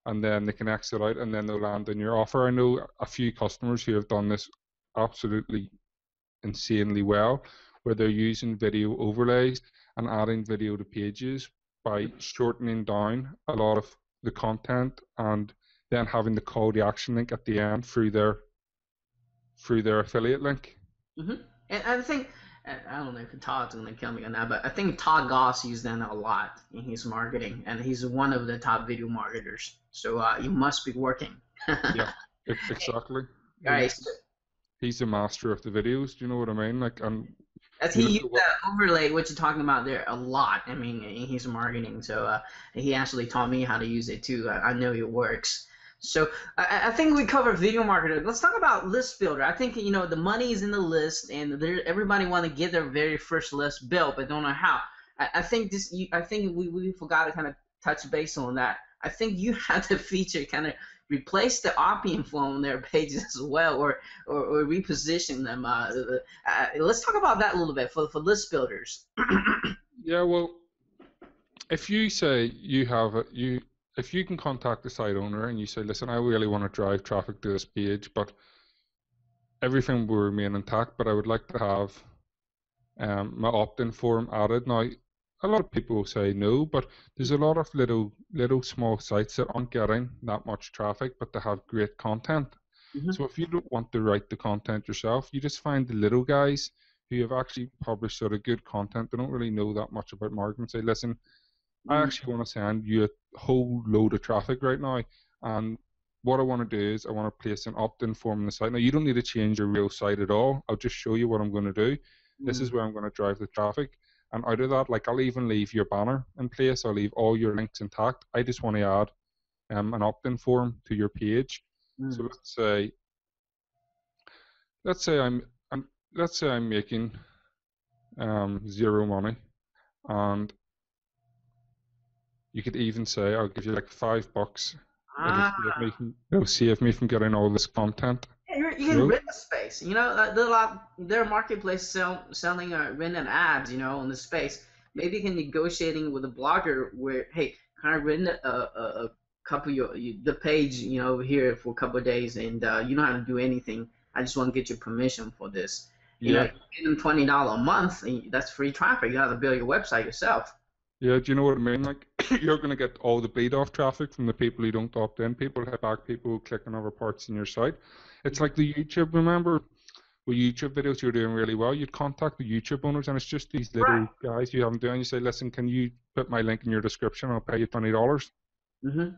S2: and then they can exit out, and then they'll land in your offer. I know a few customers who have done this absolutely insanely well, where they're using video overlays and adding video to pages by shortening down a lot of the content and then having the call to action link at the end through their affiliate link.
S3: And I think, I don't know if Todd's going to kill me on that, but I think Todd Goss used that a lot in his marketing, and he's one of the top video marketers. So you must be working.
S2: Yeah, exactly.
S3: Right.
S2: He's the master of the videos. Do you know what I mean? Like,
S3: as he used that overlay, what you're talking about there, a lot. I mean, he's marketing, so he actually taught me how to use it too. I know it works. So I think we covered video marketer. Let's talk about list builder. I think the money is in the list, and everybody want to get their very first list built, but don't know how. I think we forgot to kind of touch base on that. I think you had the feature kind of replace the opt-in flow on their pages as well, or reposition them. Let's talk about that a little bit for list builders.
S2: Yeah, well, if you say if you can contact the site owner and you say, listen, I really want to drive traffic to this page, but everything will remain intact, but I would like to have my opt-in form added. Now, a lot of people will say no, but there's a lot of little small sites that aren't getting that much traffic, but they have great content. So if you don't want to write the content yourself, you just find the little guys who have actually published sort of good content. They don't really know that much about marketing. Say, listen, I actually want to send you a whole load of traffic right now, and what I want to do is I want to place an opt-in form on the site. Now, you don't need to change your real site at all. I'll just show you what I'm going to do. This is where I'm going to drive the traffic. And out of that, like, I'll even leave your banner in place. I'll leave all your links intact. I just want to add an opt-in form to your page. So let's say I'm making 0 money, and you could even say I'll give you like $5. It'll save me from getting all this content.
S3: Yeah, you can rent the space. There are marketplaces selling rented ads, on the space. Maybe you can negotiating with a blogger where, hey, can I rent a couple of the page, here for a couple of days, and you don't have to do anything. I just want to get your permission for this. You give them $20 a month, and that's free traffic. You don't have to build your website yourself. Yeah,
S2: do you know what I mean? Like, you're going to get all the bleed-off traffic from the people who don't opt in. People hit back, people who click on other parts in your site. It's like the YouTube, remember, with YouTube videos you're doing really well, you'd contact the YouTube owners, and it's just these little guys you haven't done. You say, listen, can you put my link in your description? I'll pay you $20. And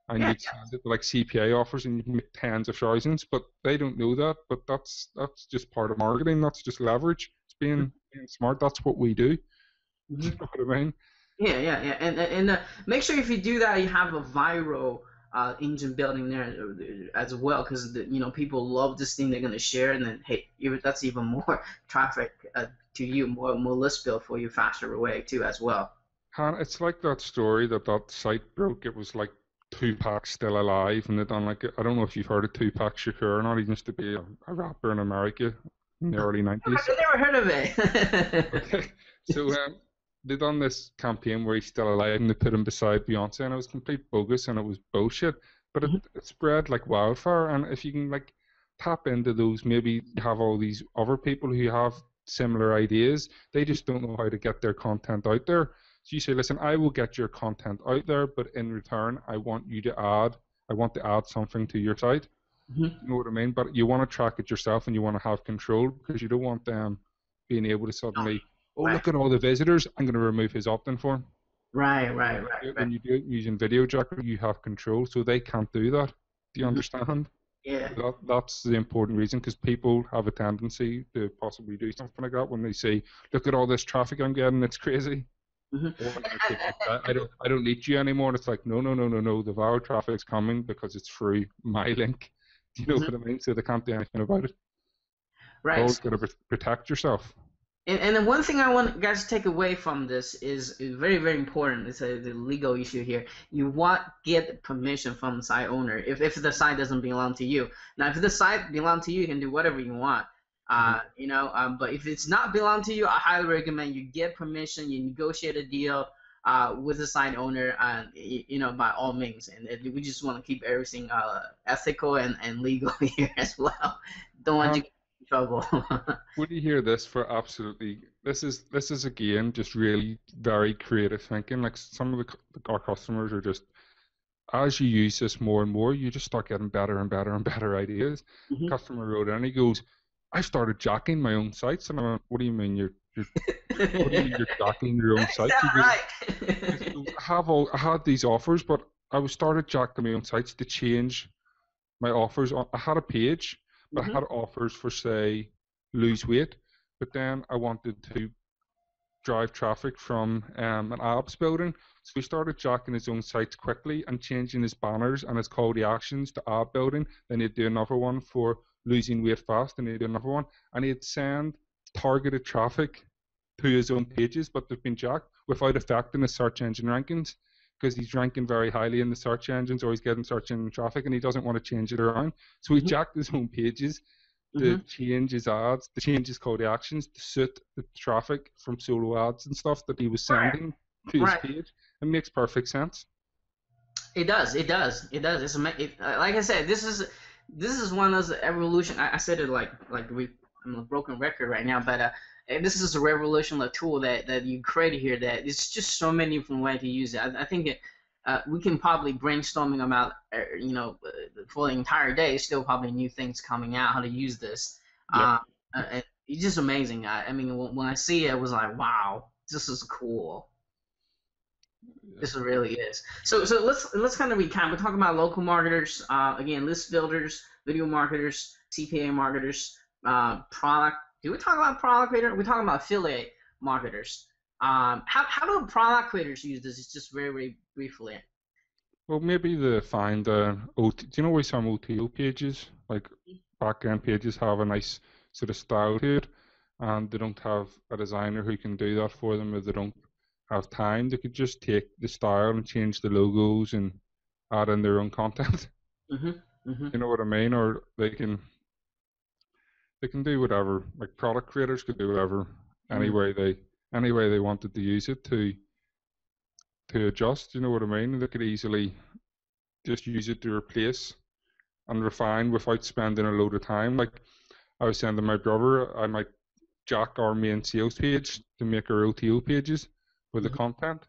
S2: you'd send it to like CPA offers, and you can make tens of thousands, but they don't know that. But that's just part of marketing. That's just leverage. It's being smart. That's what we do. You know what I mean?
S3: Yeah, and make sure if you do that, you have a viral engine building there as well, because people love this thing. They're gonna share, and then hey, that's even more traffic to you, more list build for you faster way too as well.
S2: Han, it's like that story that site broke. It was like Tupac's still alive, and they done like, I don't know if you've heard of Tupac Shakur or not. He used to be a rapper in America. in the early 90s.
S3: I never heard of it.
S2: Okay. So they done this campaign where he's still alive and they put him beside Beyonce, and it was complete bogus and it was bullshit. But it spread like wildfire, and if you can like tap into those, maybe you have all these other people who have similar ideas, they just don't know how to get their content out there. So you say, listen, I will get your content out there, but in return, I want to add something to your site. You know what I mean? But you want to track it yourself and you want to have control, because you don't want them being able to suddenly, look at all the visitors, I'm going to remove his opt-in form.
S3: Right.
S2: When you do it using Video Jacker, you have control, so they can't do that. Do you understand?
S3: Yeah.
S2: That's the important reason, because people have a tendency to possibly do something like that when they say, look at all this traffic I'm getting, it's crazy. I don't need you anymore. And it's like, no, the viral traffic's coming because it's through my link. Do you know what I mean? So they can't do anything about it.
S3: Right.
S2: You've always got to protect yourself.
S3: And the one thing I want guys to take away from this is very, very important. It's the legal issue here. You want get permission from the site owner if the site doesn't belong to you. Now, if the site belongs to you, you can do whatever you want. But if it's not belong to you, I highly recommend you get permission. You negotiate a deal with the site owner, by all means. And we just want to keep everything ethical and legal here as well. Don't want you to get in trouble.
S2: Would you hear this for absolutely? This is again just really very creative thinking. Like some of our customers are just, as you use this more and more, you just start getting better and better and better ideas. Customer wrote in, he goes, I started jacking my own sites, and I went, what do you mean you're jacking your own sites?
S3: Right.
S2: I had these offers, but I started jacking my own sites to change my offers. I had a page, but I had offers for, say, lose weight, but then I wanted to drive traffic from an apps building. So we started jacking his own sites quickly and changing his banners and his call to actions to app building. Then he'd do another one for losing weight fast, and he'd do another one, and he'd send targeted traffic to his own pages, but they've been jacked without affecting his search engine rankings, because he's ranking very highly in the search engines, or he's getting search engine traffic, and he doesn't want to change it around. So he jacked his own pages to change his ads, to change his call to actions to suit the traffic from solo ads and stuff that he was sending to his page. It makes perfect sense. It does.
S3: It's like I said, this is one of those evolution. I said it like I'm a broken record right now, but this is a revolutionary tool that you created here. That it's just so many different ways to use it. I think we can probably brainstorming about for the entire day. Still probably new things coming out how to use this. It's just amazing. I mean, when I see it, I was like, wow, this is cool. This really is. So let's kind of recap. We're talking about local marketers, again, list builders, video marketers, CPA marketers, product. Do we talk about product creator? We're talking about affiliate marketers. How do product creators use this? It's just very, very briefly.
S2: Well, maybe they find do you know why some OTO pages, like back-end pages, have a nice sort of style to it, and they don't have a designer who can do that for them, or they don't have time. They could just take the style and change the logos and add in their own content. You know what I mean? Or they can do whatever. Like product creators could do whatever any way they wanted to use it to adjust. You know what I mean? They could easily just use it to replace and refine without spending a load of time. Like I was saying to my brother, I might jack our main sales page to make our OTO pages with the content,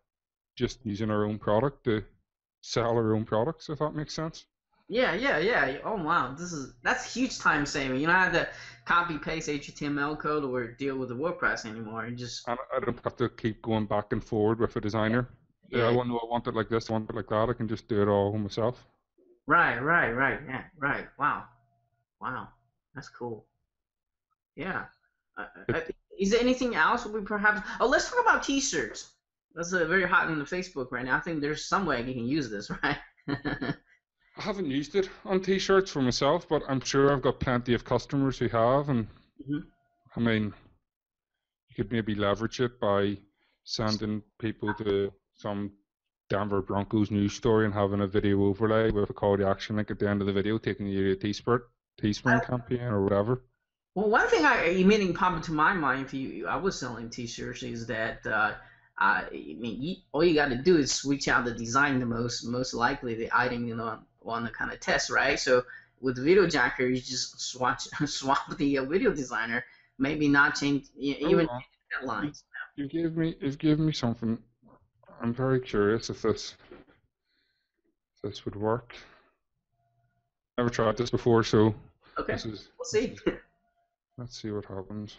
S2: just using our own product to sell our own products, if that makes sense.
S3: Yeah. Oh wow, that's huge time saving. You don't have to copy paste HTML code or deal with the WordPress anymore. And
S2: I don't have to keep going back and forward with a designer. I want it like this, I want it like that. I can just do it all myself.
S3: Right. Yeah, right. Wow, that's cool. Yeah. Is there anything else we perhaps? Oh, let's talk about T-shirts. That's very hot on the Facebook right now. I think there's some way you can use this, right?
S2: I haven't used it on T-shirts for myself, but I'm sure I've got plenty of customers who have, and I mean, you could maybe leverage it by sending people to some Denver Broncos news story and having a video overlay with a call to action link at the end of the video, taking you to a Teespring campaign or whatever.
S3: Well, one thing immediately popped into my mind if I was selling T-shirts is that I mean all you got to do is switch out the design the most likely the item want to kind of test, right? So with Video Jacker, you just swap the video designer, maybe not change even headlines.
S2: You've given me something. I'm very curious if this would work. Never tried this before, so
S3: Okay,
S2: this is.
S3: we'll see.
S2: Let's see what happens.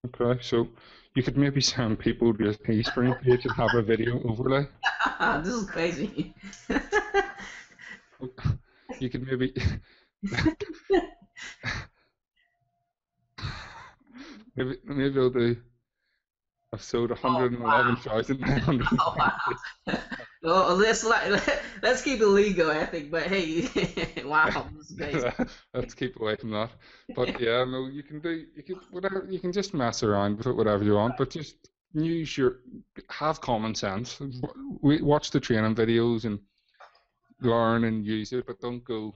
S2: Okay, so you could maybe send people to your Teespring page and have a video overlay.
S3: This is crazy.
S2: You could maybe maybe I'll do. I've sold 111,900.
S3: Oh, wow. Well, let's keep it legal, I think. But hey, wow, this is crazy.
S2: Let's keep away from that. But yeah, no, you can whatever. You can just mess around with it, whatever you want. But just have common sense. Watch the training videos and learn and use it, but don't go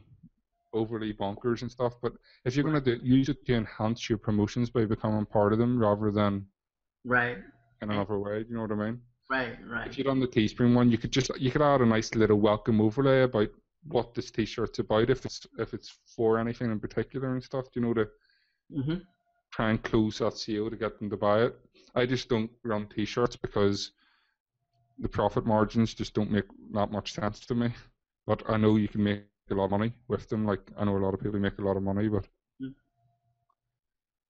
S2: overly bonkers and stuff. But if you're gonna use it to enhance your promotions by becoming part of them rather than
S3: Right.
S2: in another way. Do you know what I mean?
S3: Right.
S2: If you're on the Teespring one, you could add a nice little welcome overlay about what this T-shirt's about, if it's for anything in particular and stuff. You know, to try and close that sale to get them to buy it. I just don't run T-shirts because the profit margins just don't make that much sense to me. But I know you can make a lot of money with them. Like I know a lot of people make a lot of money, but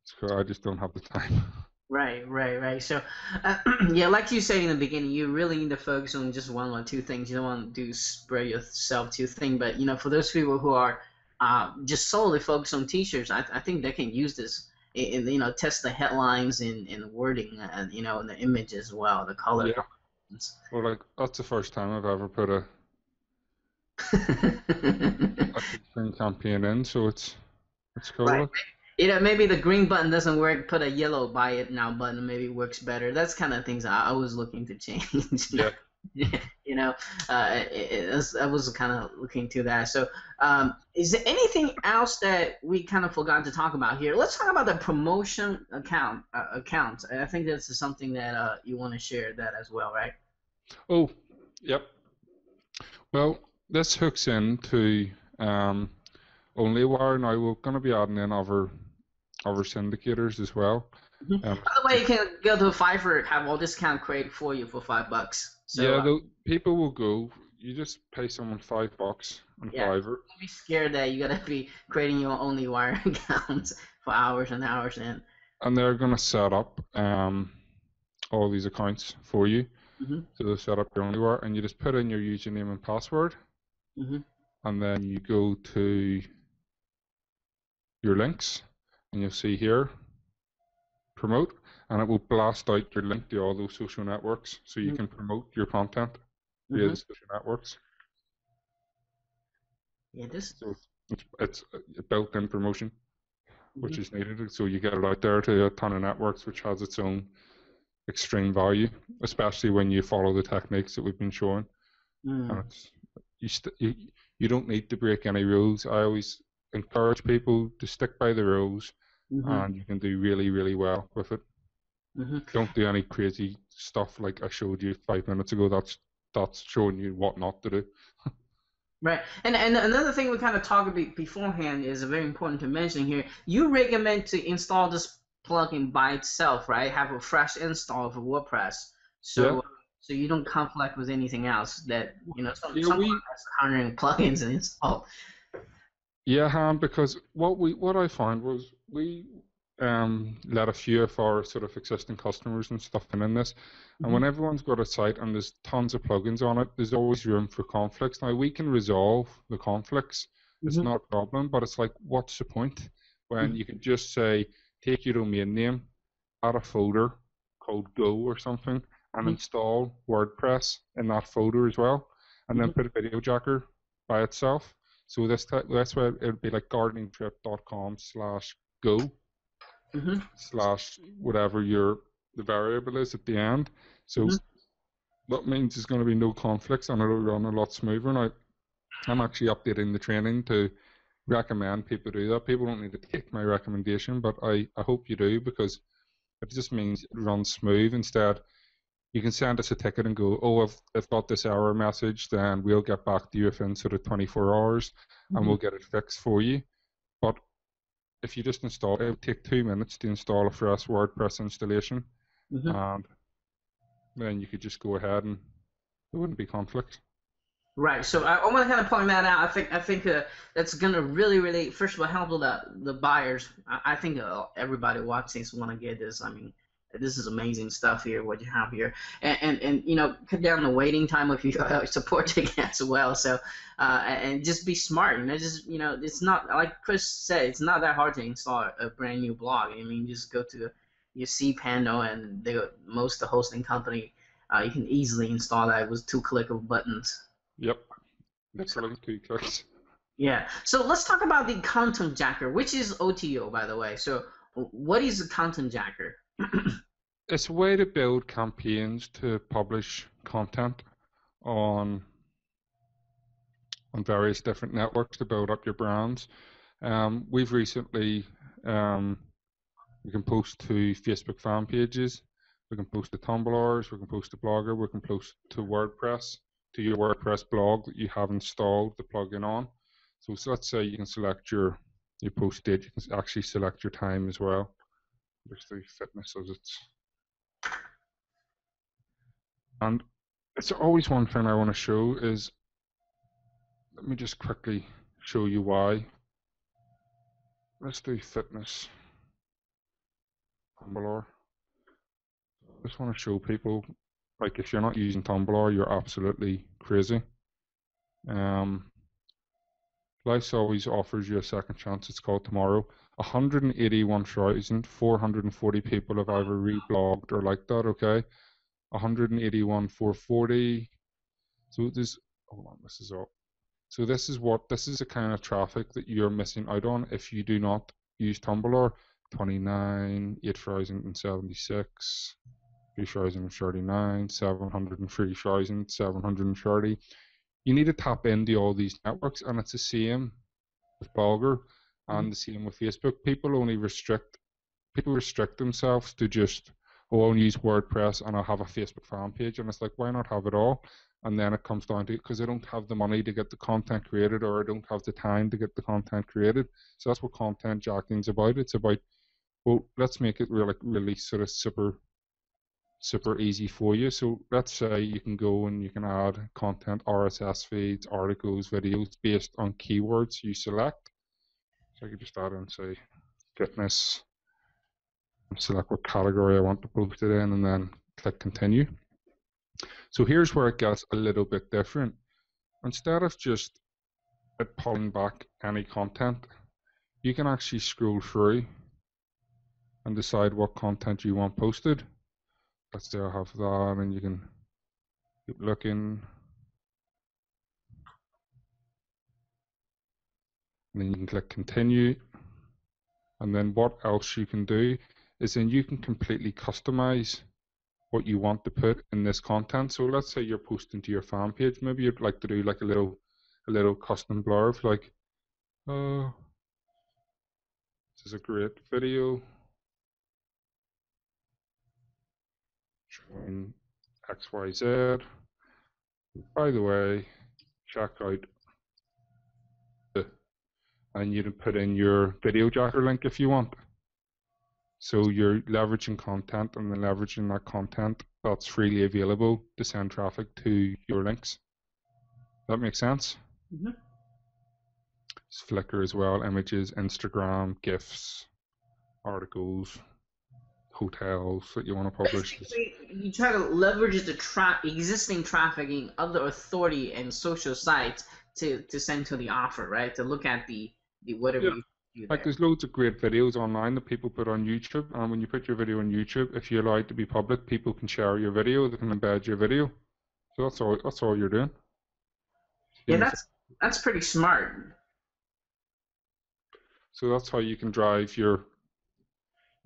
S2: so I just don't have the time.
S3: Right. So, yeah, like you said in the beginning, you really need to focus on just one or two things. You don't want to spread yourself too thin. But for those people who are just solely focused on T-shirts, I think they can use this and test the headlines and the wording and and the image as well, the color.
S2: Yeah. Well, like that's the first time I've ever put a T-shirts campaign in, so it's cool.
S3: Right. Maybe the green button doesn't work. Put a yellow buy it now button. Maybe works better. That's kind of things I was looking to change.
S2: Yeah.
S3: I was kind of looking to that. So, is there anything else that we kind of forgot to talk about here? Let's talk about the promotion account. I think that's something that you want to share that as well, right?
S2: Oh, yep. Well, this hooks into OnlyWire. Now we're going to be adding in other syndicators as well.
S3: By the way, you can go to Fiverr, have all discount created for you for $5. So,
S2: yeah, people will go. You just pay someone $5 on Fiverr.
S3: Don't be scared that you gotta be creating your OnlyWire account for hours and hours and
S2: they're gonna set up all these accounts for you. So they'll set up your OnlyWire, and you just put in your username and password, and then you go to your links, and you'll see here promote, and it will blast out your link to all those social networks, so you can promote your content via the social networks.
S3: Yeah,
S2: so it's built-in promotion, which is needed, so you get it out there to a ton of networks, which has its own extreme value, especially when you follow the techniques that we've been showing. And you don't need to break any rules. I always encourage people to stick by the rules, and you can do really, really well with it. Don't do any crazy stuff like I showed you 5 minutes ago. That's showing you what not to do.
S3: Right, and another thing we kind of talked about beforehand is very important to mention here. You recommend to install this plugin by itself, right? Have a fresh install of WordPress, so you don't conflict with anything else that some has 100 plugins and installed.
S2: Yeah, because what I found was we let a few of our sort of existing customers and stuff in this, and when everyone's got a site and there's tons of plugins on it, there's always room for conflicts. Now we can resolve the conflicts; it's not a problem. But it's like, what's the point when you can just say, take your domain name, add a folder called Go or something, and install WordPress in that folder as well, and then put a Video Jacker by itself. So that's why it would be like gardeningtrip.com/go / whatever the variable is at the end. So that means there's going to be no conflicts, and it'll run a lot smoother. Now, I'm actually updating the training to recommend people do that. People don't need to take my recommendation, but I hope you do, because it just means it runs smooth. Instead, you can send us a ticket and go, oh, I've got this error message, then we'll get back to you within sort of 24 hours and we'll get it fixed for you. But if you just install it, it would take 2 minutes to install a fresh WordPress installation, and then you could just go ahead and there wouldn't be conflict.
S3: Right. So I want to kind of point that out. I think that's gonna really first of all help the buyers. I think everybody watching this want to get this. I mean, this is amazing stuff here. What you have here, and you know, cut down the waiting time if you support ticket as well. So and just be smart. You know, just it's not like Chris said. It's not that hard to install a brand new blog. I mean, just go to your cPanel and most of the hosting company. You can easily install that with 2 click of buttons.
S2: Yep. Literally 2 clicks.
S3: Yeah. So let's talk about the content jacker, which is OTO, by the way. So what is a content jacker?
S2: It's a way to build campaigns to publish content on various different networks to build up your brands. We've recently, we can post to Facebook fan pages, we can post to Tumblrs, we can post to Blogger, we can post to WordPress, to your WordPress blog that you have installed the plugin on. So let's say you can select your post date. You can actually select your time as well. There's the fitness as it's. And it's always one thing I want to show is, let me just quickly show you why. Let's do fitness. Tumblr. I just want to show people, like, if you're not using Tumblr, you're absolutely crazy. Life always offers you a second chance. It's called tomorrow. 181,440 people have either reblogged or like that. Okay, 181,440. So this, hold on, this is all. So this is the kind of traffic that you're missing out on if you do not use Tumblr. 29, 8,076. 3,039, 703,730. You need to tap into all these networks, and it's the same with Blogger and the same with Facebook. People restrict themselves to just, oh, I'll use WordPress and I'll have a Facebook fan page, and it's like, why not have it all? And then it comes down to it because I don't have the money to get the content created, or I don't have the time to get the content created. So that's what content jacking is about. It's about, well, let's make it really sort of super easy for you. So let's say you can go and you can add content, RSS feeds, articles, videos based on keywords you select. So I could just add in, say, fitness, and select what category I want to post it in, and then click continue. So here's where it gets a little bit different. Instead of just pulling back any content, you can actually scroll through and decide what content you want posted. Let's say I have that, and you can keep looking. And then you can click continue. And then what else you can do is then you can completely customize what you want to put in this content. So let's say you're posting to your fan page. Maybe you'd like to do like a little custom blurb, like, oh, this is a great video showing XYZ. By the way, check out the, and you can put in your video jacker link if you want. So you're leveraging content and then leveraging that content that's freely available to send traffic to your links. That makes sense? Mm-hmm. It's Flickr as well, images, Instagram, GIFs, articles, hotels that you want to publish.
S3: You try to leverage the existing trafficking of the authority and social sites to send to the offer, right? To look at the whatever. Yeah.
S2: Like there's loads of great videos online that people put on YouTube, and when you put your video on YouTube, if you allow it to be public, people can share your video, they can embed your video. So that's all you're doing.
S3: Yeah, that's pretty smart.
S2: So that's how you can drive you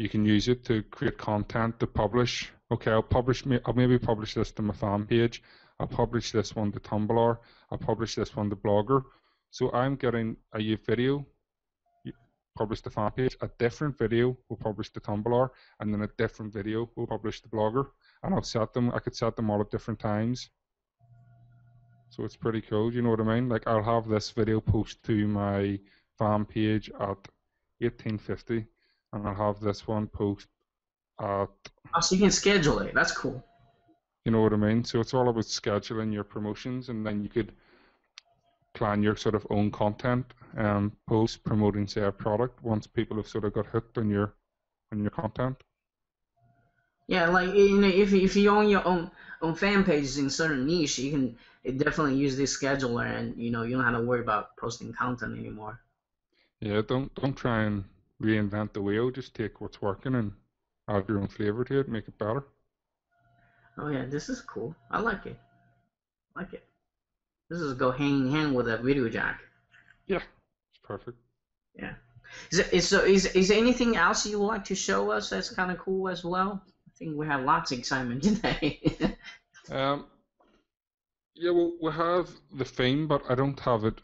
S2: can use it to create content to publish. Okay, I'll maybe publish this to my fan page, I'll publish this one to Tumblr, I'll publish this one to Blogger. So I'm getting a video, publish the fan page, a different video will publish to Tumblr, and then a different video will publish to Blogger. And I could set them all at different times. So it's pretty cool, you know what I mean? Like I'll have this video post to my fan page at 1850, and I'll have this one post at...
S3: Oh, so you can schedule it. That's cool.
S2: You know what I mean? So it's all about scheduling your promotions, and then you could plan your sort of own content post promoting, say, a product once people have sort of got hooked on your content.
S3: Yeah, like if you own your own fan pages in certain niche, you can definitely use this scheduler, and you don't have to worry about posting content anymore.
S2: Yeah, don't try and reinvent the wheel. Just take what's working and add your own flavor to it, make it better.
S3: Oh yeah, this is cool. I like it. This is go hand in hand with a video jack.
S2: Yeah, it's perfect.
S3: Yeah. Is there anything else you would like to show us that's kind of cool as well? I think we have lots of excitement today.
S2: Yeah, well, we have the theme, but I don't have it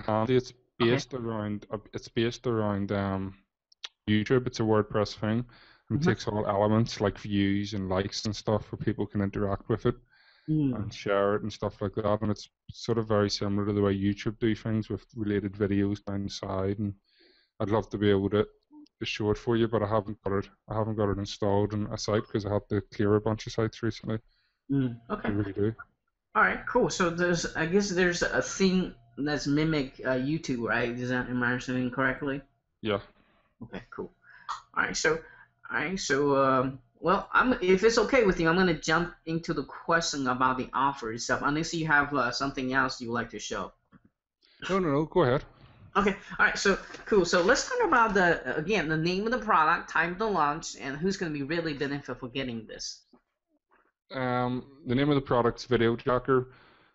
S2: handy. It's based around YouTube. It's a WordPress thing, and it takes all elements like views and likes and stuff where people can interact with it and share it and stuff like that. And it's sort of very similar to the way YouTube do things with related videos down the side. And I'd love to be able to show it for you, but I haven't got it installed on a site because I had to clear a bunch of sites recently.
S3: Okay.
S2: I really do.
S3: All right, cool. So I guess there's a thing that's mimic YouTube, right? Am I understanding correctly?
S2: Yeah.
S3: Okay, cool. All right, so well, if it's okay with you, I'm gonna jump into the question about the offer itself, unless you have something else you would like to show.
S2: No, go ahead.
S3: Okay, all right, so cool. So let's talk about the name of the product, time of the launch, and who's gonna be really benefit for getting this.
S2: The name of the product's Video Jacker.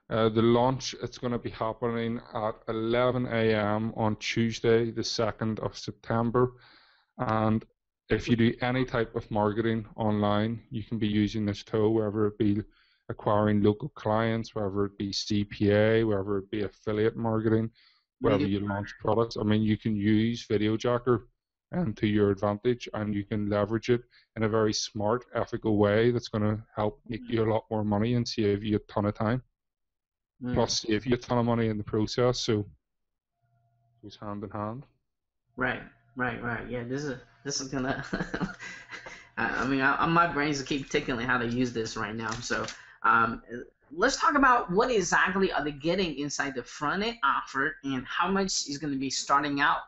S2: The launch, it's going to be happening at 11 a.m. on Tuesday, the 2nd of September. And if you do any type of marketing online, you can be using this tool, whether it be acquiring local clients, whether it be CPA, whether it be affiliate marketing, whether you launch products. I mean, you can use Video Jacker to your advantage, and you can leverage it in a very smart, ethical way that's going to help make you a lot more money and save you a ton of time. Plus save you a ton of money in the process, so it goes hand in hand. Right.
S3: Yeah, this is gonna. I mean, my brains keep ticking how to use this right now. So, let's talk about what exactly are they getting inside the front end offer, and how much is going to be starting out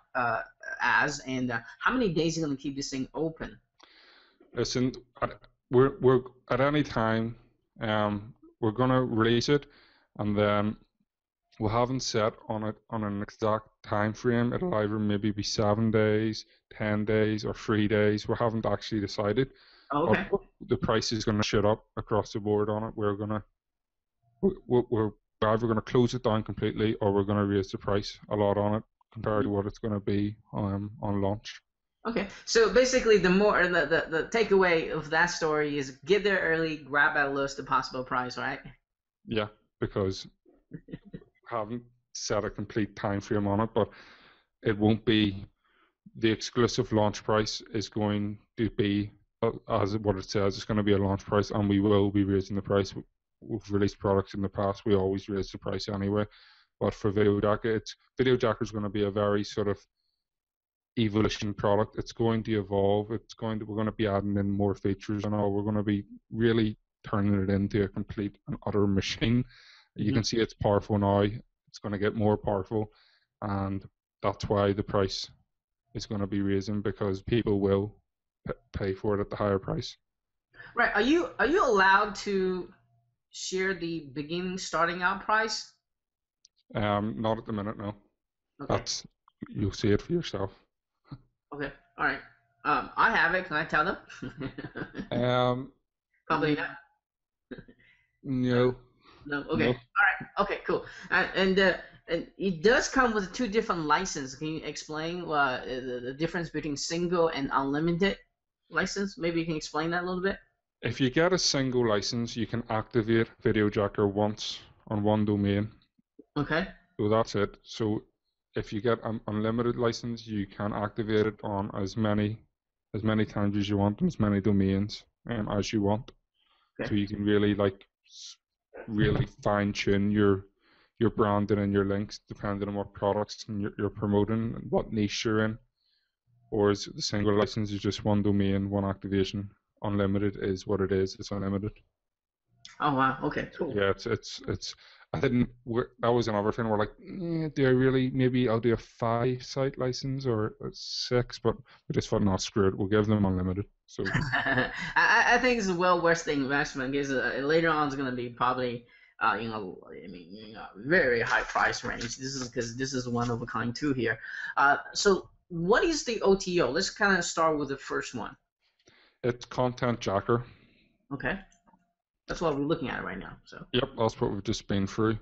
S3: as, and how many days are going to keep this thing open?
S2: Listen, we're at any time, we're going to release it, and then we haven't set on an exact time frame. It'll either maybe be 7 days, 10 days, or 3 days. We haven't actually decided.
S3: Okay.
S2: The price is going to shoot up across the board on it. We're either going to close it down completely, or we're going to raise the price a lot on it compared to what it's going to be on launch.
S3: Okay, so basically the takeaway of that story is get there early, grab at lowest possible price, right?
S2: Yeah, because I haven't set a complete time frame on it, but it won't be the exclusive launch price is going to be as what it says. It's going to be a launch price, and we will be raising the price. We've released products in the past. We always raise the price anyway. But for Video Jacker, Video Jacker is going to be a very sort of evolution product. It's going to evolve. We're going to be adding in more features and all. We're going to be really turning it into a complete and utter machine. You can see it's powerful now. It's going to get more powerful, and that's why the price is going to be raising, because people will pay for it at the higher price. Right.
S3: Are you allowed to share the beginning starting out price?
S2: Not at the minute, no. Okay. You'll see it for yourself.
S3: Okay. All right. I have it. Can I tell them? Probably not.
S2: No.
S3: No. Okay. No. All right. Okay. Cool. And it does come with 2 different licenses. Can you explain the difference between single and unlimited license? Maybe you can explain that a little bit.
S2: If you get a single license, you can activate VideoJacker once on one domain.
S3: Okay.
S2: So that's it. So if you get an unlimited license, you can activate it on as many times as you want and as many domains as you want.
S3: Okay.
S2: So you can really really fine tune your branding and your links depending on what products you're promoting and what niche you're in. Or is the single license is just one domain, one activation. Unlimited is what it is. It's unlimited.
S3: Oh wow. Okay. Cool.
S2: Yeah, it's. That was another thing. We're like, do I really? Maybe I'll do a 5-site license or a 6, but we just thought, not screw it. We'll give them unlimited. So
S3: I think it's well worth the investment because later on it's gonna be probably very high price range. This is one of a kind too here. So what is the OTO? Let's kind of start with the first one.
S2: It's Content Jacker.
S3: Okay. That's what we're looking at right now. So.
S2: Yep, that's what we've just been through.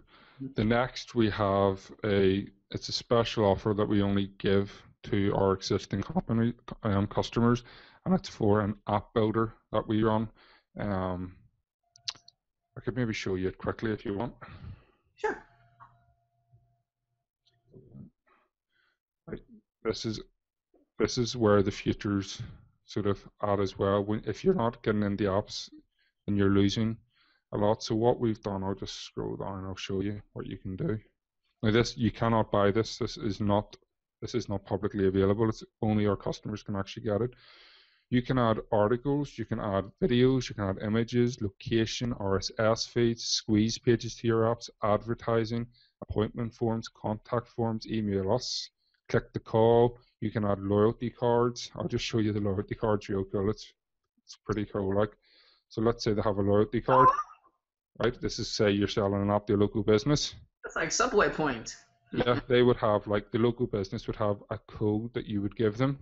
S2: The next we have it's a special offer that we only give to our existing customers, and it's for an app builder that we run. I could maybe show you it quickly if you want.
S3: Sure.
S2: Right. This is where the features sort of add as well. If you're not getting into apps, then you're losing a lot. So what we've done, I'll just scroll down and I'll show you what you can do. Now you cannot buy this. This is not publicly available. It's only our customers can actually get it. You can add articles, you can add videos, you can add images, location, RSS feeds, squeeze pages to your apps, advertising, appointment forms, contact forms, email us, click the call. You can add loyalty cards. I'll just show you the loyalty cards real cool. It's pretty cool. Like, so let's say they have a loyalty card, right? This is, say you're selling an app to your local business.
S3: That's like Subway point.
S2: Yeah, they would have, like, the local business would have a code that you would give them,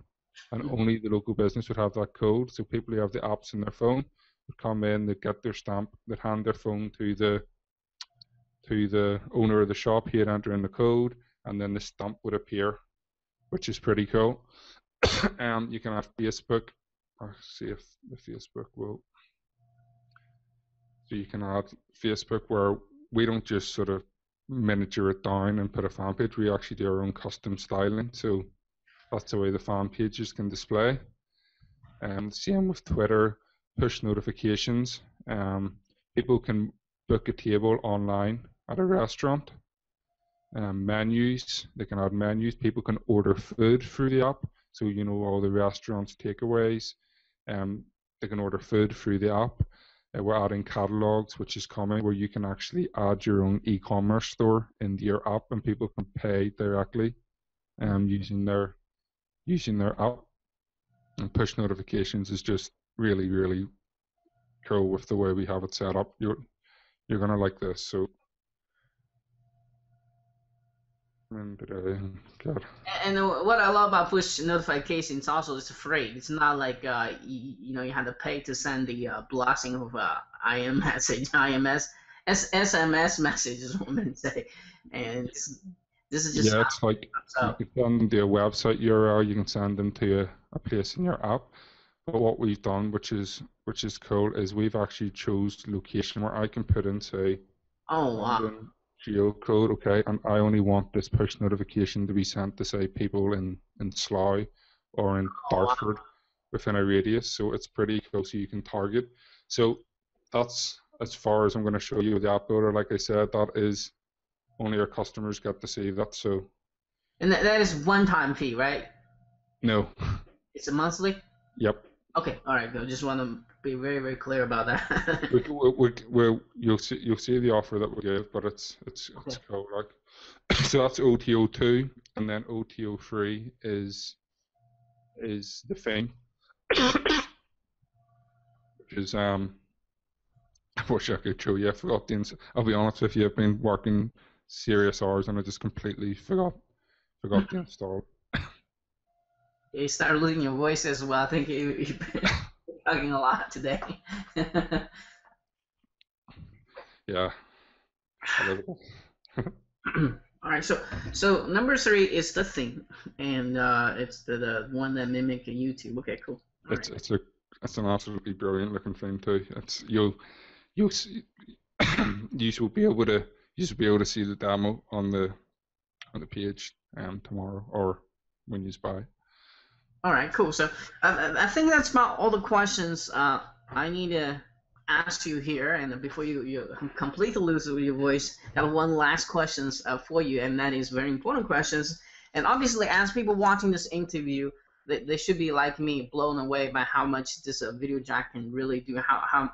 S2: and only the local business would have that code. So people who have the apps in their phone would come in, they'd get their stamp, they'd hand their phone to the owner of the shop, he'd enter in the code, and then the stamp would appear, which is pretty cool. You can have Facebook. I'll see if the Facebook will. So you can add Facebook, where we don't just sort of miniature it down and put a fan page. We actually do our own custom styling. So that's the way the fan pages can display. Same with Twitter, push notifications. People can book a table online at a restaurant. Menus, they can add menus. People can order food through the app. So, you know, all the restaurants' takeaways. They can order food through the app. We're adding catalogs, which is coming, where you can actually add your own e-commerce store into your app, and people can pay directly using their app. And push notifications is just really, really cool with the way we have it set up. You're gonna like this. So. God.
S3: And what I love about push notifications also is free. It's not like you have to pay to send the blasting of SMS messages, women say, and this is just
S2: it's like you can send them to a website URL. You can send them to a place in your app. But what we've done, which is cool, is we've actually chose location where I can put in, say,
S3: London,
S2: geocode, okay, and I only want this push notification to be sent to, say, people in Slough or in Dartford within a radius. So it's pretty cool, so you can target. So that's as far as I'm going to show you the app builder. Like I said, that is only our customers get to see that. So.
S3: And that is one-time fee, right?
S2: No.
S3: It's a monthly?
S2: Yep.
S3: Okay, all right, good. Just want to be very, very clear about that.
S2: You'll see the offer that we give, but it's cool. Like, so that's OTO2, and then OTO3 is the thing, which is I wish I could show you. I forgot the. I'll be honest with you. I've been working serious hours, and I just completely forgot to install.
S3: You start losing your voice as well. I think you've been talking a lot today.
S2: Yeah.
S3: All right. So number 3 is the theme, and it's the one that mimics YouTube. Okay, cool.
S2: It's an absolutely brilliant looking thing too. It's you'll see, you should be able to see the demo on the page tomorrow or when you buy.
S3: All right, cool. So I think that's about all the questions I need to ask you here. And before you completely lose your voice, I have one last questions for you, and that is very important questions. And obviously, as people watching this interview, they should be like me, blown away by how much this video jack can really do, how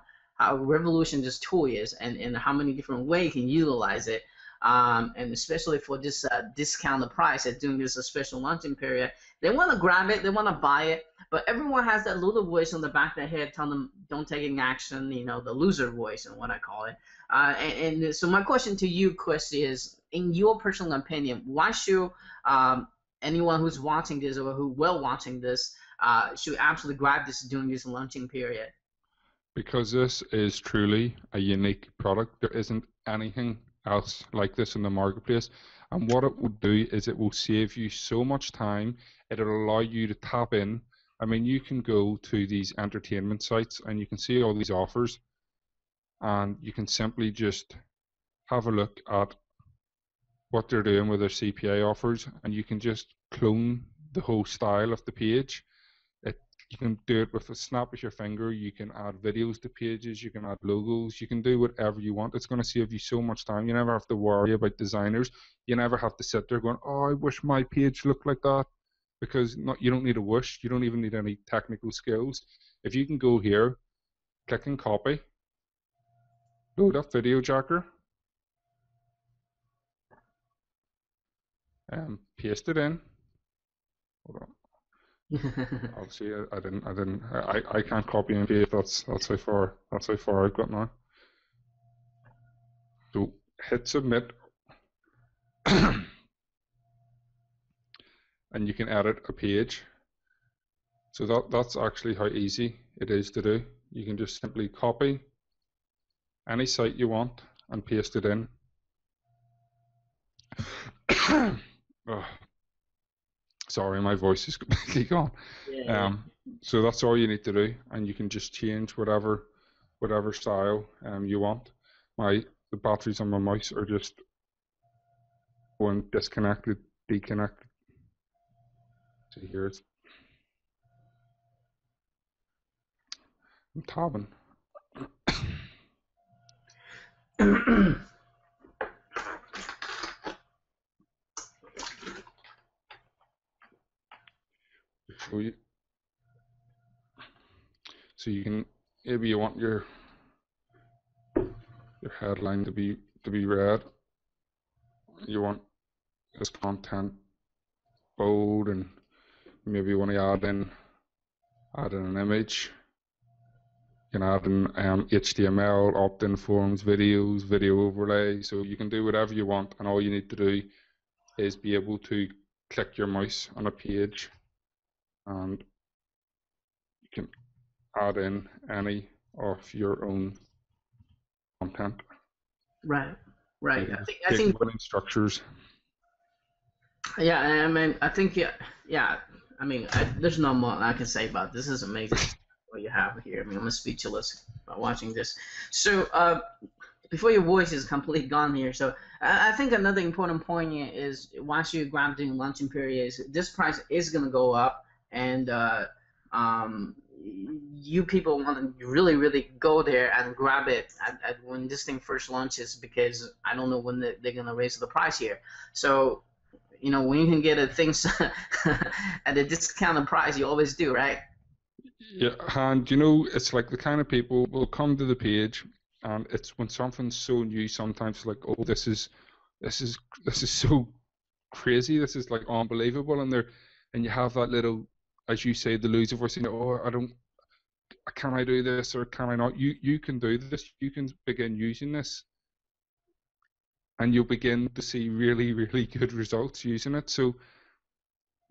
S3: revolution this tool is, and how many different ways you can utilize it. And especially for this discounted price at doing this special launching period, they want to grab it, they want to buy it, but everyone has that little voice on the back of their head telling them don't take any action, the loser voice and what I call it. And so my question to you, Chris, is, in your personal opinion, why should anyone who's watching this or who will watching this should absolutely grab this during this launching period?
S2: Because this is truly a unique product. There isn't anything else like this in the marketplace, and what it will do is it will save you so much time. It'll allow you to tap in. I mean, you can go to these entertainment sites and you can see all these offers, and you can simply just have a look at what they're doing with their CPA offers, and you can just clone the whole style of the page. You can do it with a snap of your finger. You can add videos to pages. You can add logos. You can do whatever you want. It's going to save you so much time. You never have to worry about designers. You never have to sit there going, oh, I wish my page looked like that. Because you don't need a wish. You don't even need any technical skills. If you can go here, click and copy, load up Video Jacker, paste it in. Hold on. Obviously, I can't copy and paste. That's how far I've got now. So hit submit, and you can edit a page. So that's actually how easy it is to do. You can just simply copy any site you want and paste it in. Oh. Sorry, my voice is completely gone.
S3: Yeah.
S2: So that's all you need to do, and you can just change whatever style you want. The batteries on my mouse are just going disconnected, deconnected. So here it's. I'm tabbing. So you can, maybe you want your headline to be red. You want this content bold, and maybe you want to add in an image. You can add in HTML, opt-in forms, videos, video overlay. So you can do whatever you want, and all you need to do is be able to click your mouse on a page, and you can add in any of your own content.
S3: Right. I think
S2: structures.
S3: Yeah, I mean, I think I mean, there's no more I can say about this. This is amazing what you have here. I mean, I'm speechless by watching this. So before your voice is completely gone here, so I think another important point here is once you grab during launching periods, this price is gonna go up, and you people want to really go there and grab it at when this thing first launches, because I don't know when they're gonna raise the price here. So when you can get things at a discounted price, you always do, right?
S2: Yeah, and it's like the kind of people will come to the page, and it's when something's so new, sometimes like, oh, this is so crazy, this is like unbelievable, and you have that little, as you say, the loser voice, oh, can I do this or can I not? You can do this. You can begin using this, and you'll begin to see really, really good results using it. So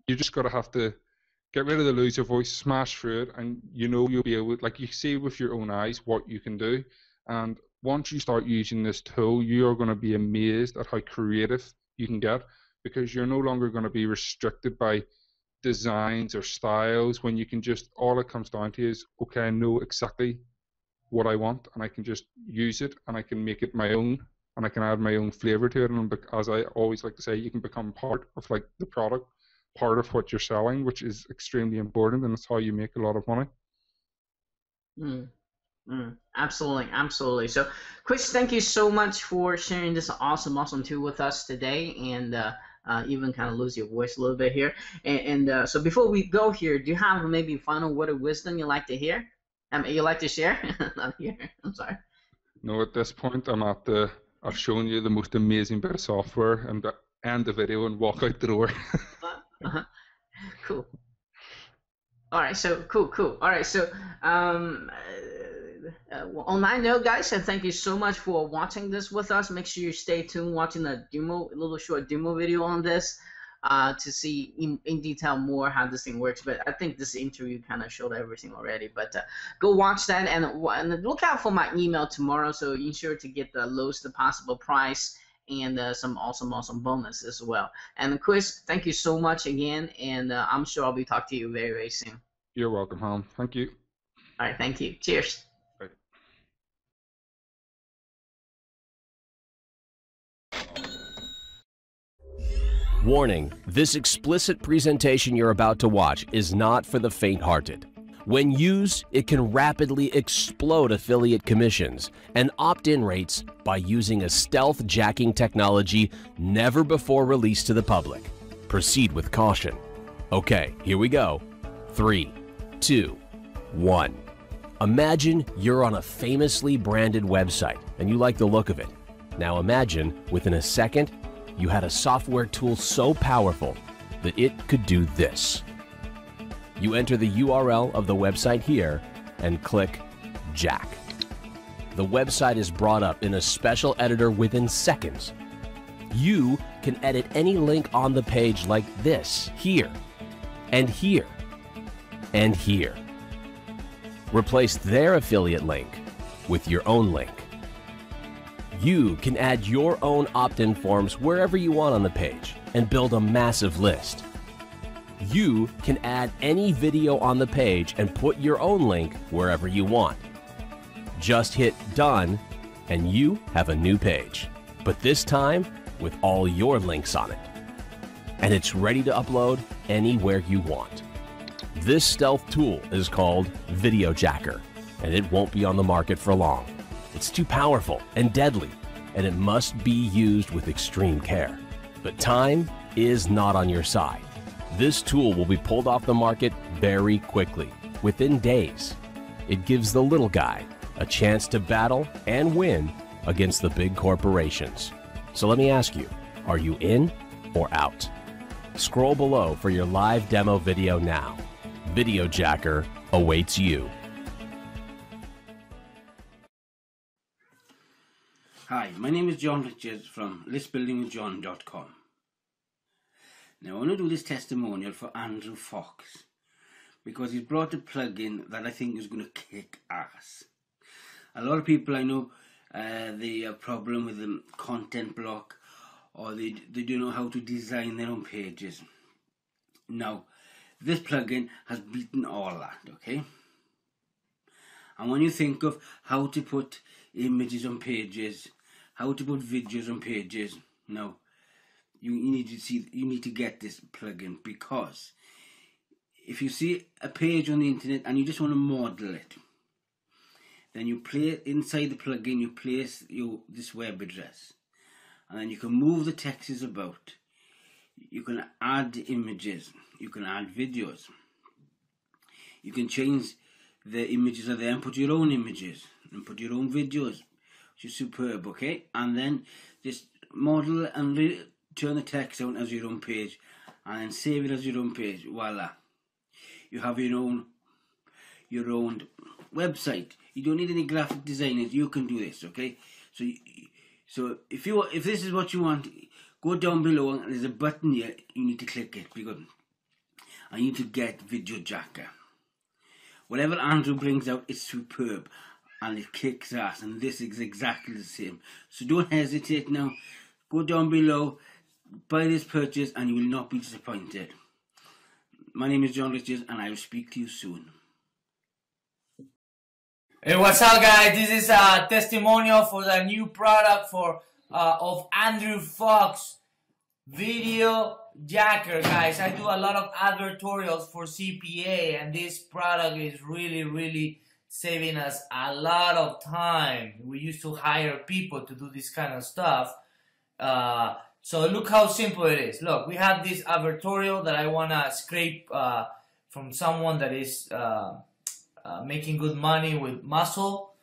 S2: you just have to get rid of the loser voice, smash through it, and you'll be able, like you see with your own eyes what you can do. And once you start using this tool, you are going to be amazed at how creative you can get, because you're no longer going to be restricted by designs or styles, when you can just, all it comes down to is, okay, I know exactly what I want, and I can just use it, and I can make it my own, and I can add my own flavor to it. And as I always like to say, you can become part of like the product, part of what you're selling, which is extremely important, and it's how you make a lot of money.
S3: Absolutely, absolutely. So, Chris, thank you so much for sharing this awesome tool with us today, and even kind of lose your voice a little bit here. And so before we go here, do you have maybe a final word of wisdom you'd like to hear? You like to share? Not here. I'm sorry.
S2: No, at this point, I've shown you the most amazing bit of software, and end the video and walk out the door.
S3: Cool. All right, so cool. All right, so on that note, guys, and thank you so much for watching this with us. Make sure you stay tuned, watching the demo, a little short demo video on this, to see in detail more how this thing works. But I think this interview kind of showed everything already. But go watch that, and look out for my email tomorrow, so ensure to get the lowest possible price and some awesome bonus as well. And Chris, thank you so much again, and I'm sure I'll be talking to you very soon.
S2: You're welcome, Han. Thank you.
S3: All right, thank you. Cheers.
S2: Bye.
S4: Warning, this explicit presentation you're about to watch is not for the faint-hearted. When used, it can rapidly explode affiliate commissions and opt-in rates by using a stealth jacking technology never before released to the public. Proceed with caution. Okay, here we go. 3, 2, 1. Imagine you're on a famously branded website and you like the look of it. Now imagine, within a second, you had a software tool so powerful that it could do this. You enter the URL of the website here and click Jack. The website is brought up in a special editor within seconds. You can edit any link on the page like this, here, and here, and here. Replace their affiliate link with your own link. You can add your own opt-in forms wherever you want on the page and build a massive list. You can add any video on the page and put your own link wherever you want. Just hit Done and you have a new page, but this time with all your links on it. And it's ready to upload anywhere you want. This stealth tool is called Video Jacker, and it won't be on the market for long. It's too powerful and deadly, and it must be used with extreme care. But time is not on your side. This tool will be pulled off the market very quickly, within days. It gives the little guy a chance to battle and win against the big corporations. So let me ask you, are you in or out? Scroll below for your live demo video now. Video Jacker awaits you.
S5: Hi, my name is John Richards from listbuildingwithjohn.com. Now I want to do this testimonial for Andrew Fox because he's brought a plugin that I think is going to kick ass. A lot of people I know, they have a problem with the content block, or they don't know how to design their own pages. Now, this plugin has beaten all that, okay? And when you think of how to put images on pages, how to put videos on pages, now you need to get this plugin, because if you see a page on the internet and you just want to model it, then you play inside the plugin, you place this web address, and then you can move the texts about. You can add images, you can add videos, you can change the images are there and put your own images and put your own videos, which is superb, okay? And then just model and turn the text out as your own page, and then save it as your own page. Voila, you have your own website. You don't need any graphic designers. You can do this, okay? So if this is what you want, go down below and there's a button here. You need to click it because I need to get Video Jacker. Whatever Andrew brings out is superb and it kicks ass, and this is exactly the same. So don't hesitate now. Go down below, buy this purchase, and you will not be disappointed. My name is John Richards, and I will speak to you soon.
S6: Hey, what's up, guys? This is a testimonial for the new product of Andrew Fox, Video Jacker, guys. I do a lot of advertorials for CPA, and this product is really saving us a lot of time. We used to hire people to do this kind of stuff. So look how simple it is. Look, we have this advertorial that I want to scrape from someone that is making good money with muscle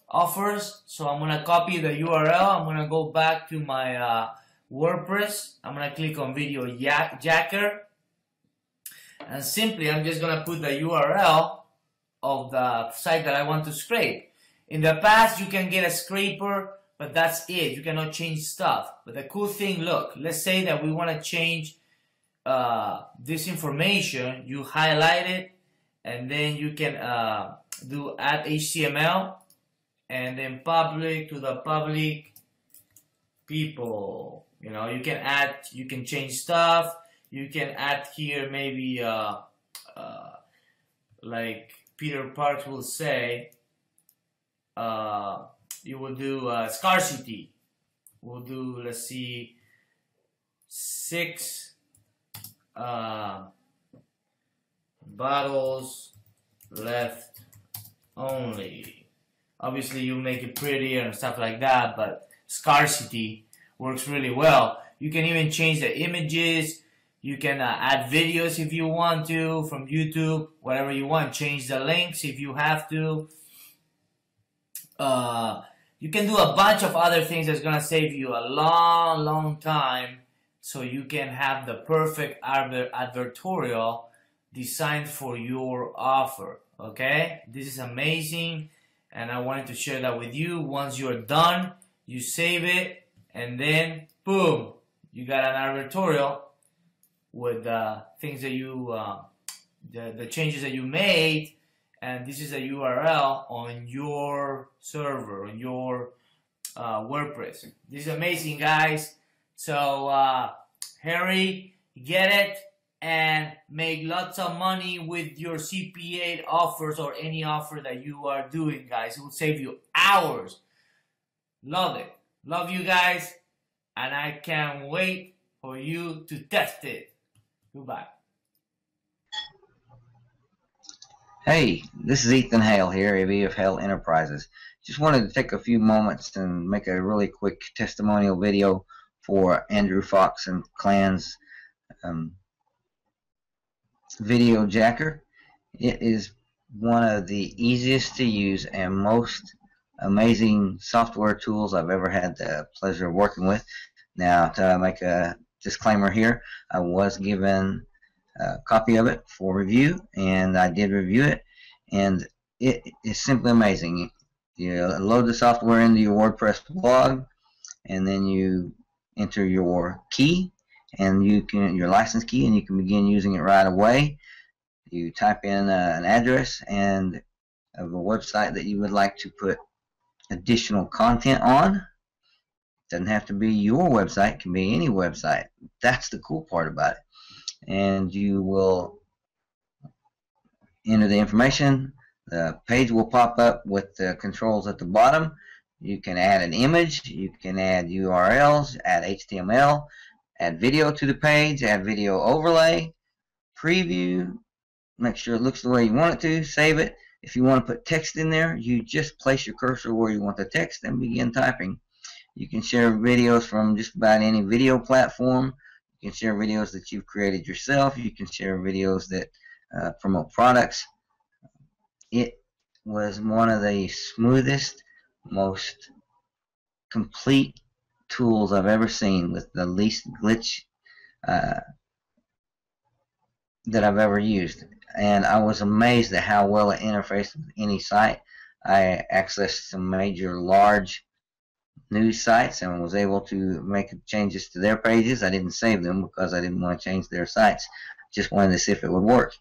S6: offers. So I'm going to copy the URL. I'm going to go back to my WordPress. I'm going to click on Video Jacker. And simply, I'm just going to put the URL of the site that I want to scrape. In the past, you can get a scraper, but that's it. You cannot change stuff. But the cool thing, look, let's say that we want to change this information. You highlight it, and then you can do add HTML, and then public to the public people. You know, you can add, you can change stuff. You can add here maybe like Peter Parks will say, you will do scarcity. We'll do, let's see, 6 bottles left only. Obviously, you make it prettier and stuff like that, but scarcity works really well. You can even change the images. You can add videos if you want to from YouTube, whatever you want. Change the links if you have to. You can do a bunch of other things that's going to save you a long time, so you can have the perfect advertorial designed for your offer. Okay, this is amazing, and I wanted to share that with you. Once you're done, you save it, and then boom, you got an advertorial with the things that you the changes that you made, and this is a URL on your server, on your WordPress. This is amazing, guys. So hurry, get it, and make lots of money with your CPA offers or any offer that you are doing, guys. It will save you hours. Love it. Love you guys, and I can't wait for you to test it. Goodbye.
S7: Hey, this is Ethan Hale here, AV of Hale Enterprises. Just wanted to take a few moments and make a really quick testimonial video for Andrew Fox and Clan's Video Jacker. It is one of the easiest to use and most amazing software tools I've ever had the pleasure of working with. Now, to make a disclaimer here, I was given a copy of it for review, and I did review it, and it is simply amazing. You load the software into your WordPress blog, and then you enter your key, and your license key, and you can begin using it right away. You type in an address and of a website that you would like to put additional content on. Doesn't have to be your website, it can be any website. That's the cool part about it. And you will enter the information. The page will pop up with the controls at the bottom. You can add an image, you can add URLs, add HTML, add video to the page, add video overlay, preview, make sure it looks the way you want it to, save it. If you want to put text in there, you just place your cursor where you want the text and begin typing. You can share videos from just about any video platform. You can share videos that you've created yourself. You can share videos that promote products. It was one of the smoothest, most complete tools I've ever seen, with the least glitch that I've ever used. And I was amazed at how well it interfaced with any site. I accessed some major large news sites and was able to make changes to their pages. I didn't save them because I didn't want to change their sites. Just wanted to see if it would work.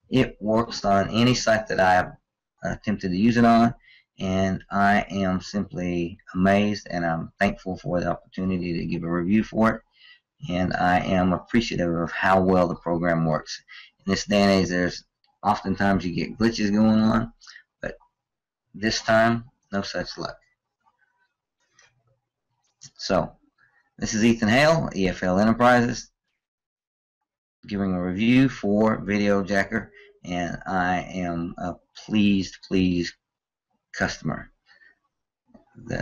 S7: It works on any site that I have attempted to use it on, and I am simply amazed, and I'm thankful for the opportunity to give a review for it, and I am appreciative of how well the program works. in this day and age, there's oftentimes you get glitches going on, but this time, no such luck. So, this is Ethan Hale, EFL Enterprises, giving a review for Video Jacker, and I am a pleased customer.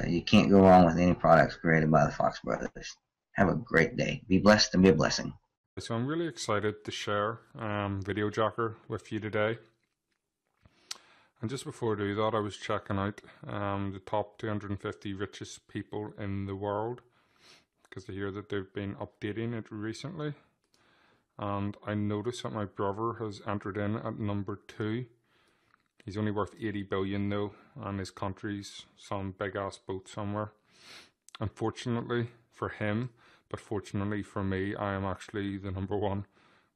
S7: You can't go wrong with any products created by the Fox brothers. Have a great day. Be blessed and be a blessing.
S2: So I'm really excited to share Video Jacker with you today. And just before I do that, I was checking out the top 250 richest people in the world, because I hear that they've been updating it recently. And I noticed that my brother has entered in at number 2. He's only worth 80 billion though, and his country's some big ass boat somewhere. Unfortunately for him, but fortunately for me, I am actually the number 1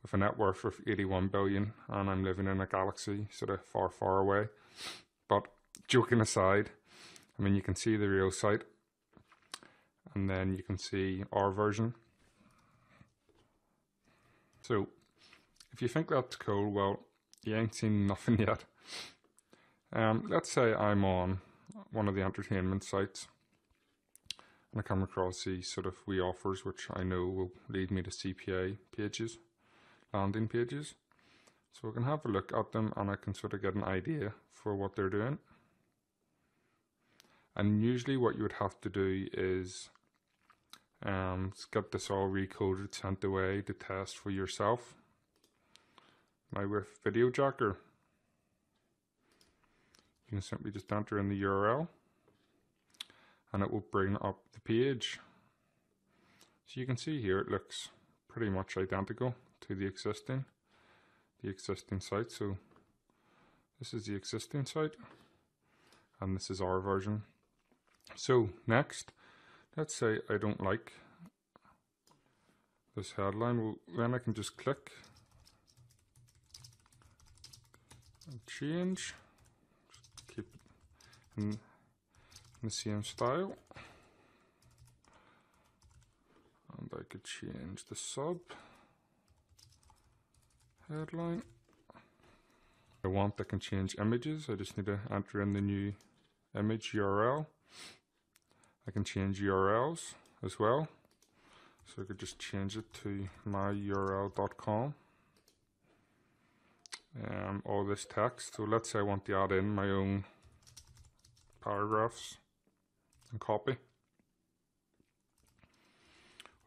S2: with a net worth of 81 billion, and I'm living in a galaxy sort of far away. But joking aside, I mean, you can see the real site, and then you can see our version. So if you think that's cool, well, you ain't seen nothing yet. Let's say I'm on one of the entertainment sites and I come across these sort of wee offers, which I know will lead me to CPA pages, landing pages. So I can have a look at them and I can sort of get an idea for what they're doing. And usually what you would have to do is get this all recoded, sent away to test for yourself. Now with Video Jacker, you can simply just enter in the URL and it will bring up the page. So you can see here it looks pretty much identical to the existing site. So this is the existing site and this is our version. So next, let's say I don't like this headline. Well, then I can just click and change. Just keep it in the same style. And I could change the sub headline. If I want, I can change images. I just need to enter in the new image URL. I can change URLs as well. So I could just change it to myurl.com. All this text. So let's say I want to add in my own paragraphs and copy.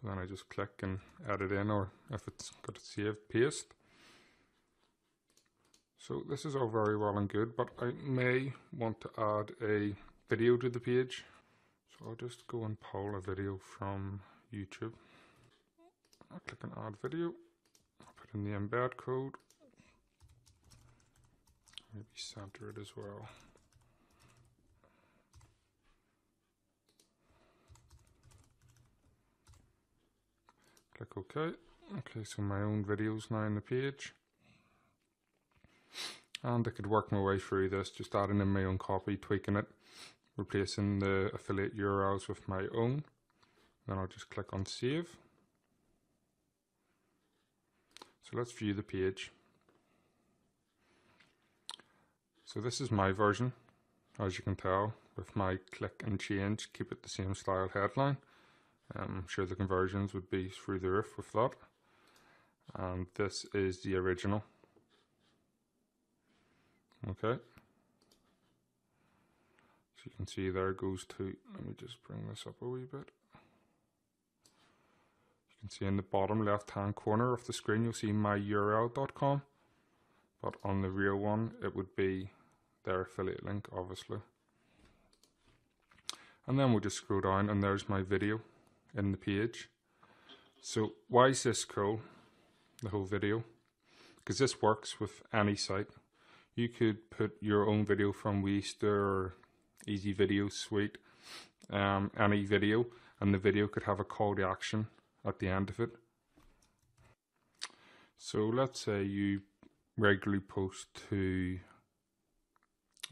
S2: Then I just click and edit in, or if it's got to save, paste. So this is all very well and good, but I may want to add a video to the page. So I'll just go and pull a video from YouTube. I'll click on add video. I'll put in the embed code. Maybe center it as well. Click OK. Okay, so my own video's now on the page. And I could work my way through this, just adding in my own copy, tweaking it, replacing the affiliate URLs with my own. Then I'll just click on save. So let's view the page. So this is my version, as you can tell, with my click and change, keep it the same style headline. I'm sure the conversions would be through the roof with that. And this is the original. Okay. So you can see there goes to, let me just bring this up a wee bit. You can see in the bottom left hand corner of the screen you'll see myurl.com, but on the real one it would be their affiliate link, obviously. And then we'll just scroll down and there's my video in the page. So why is this cool, the whole video? Because this works with any site. You could put your own video from Weaster or Easy Video Suite, any video, and the video could have a call to action at the end of it. So let's say you regularly post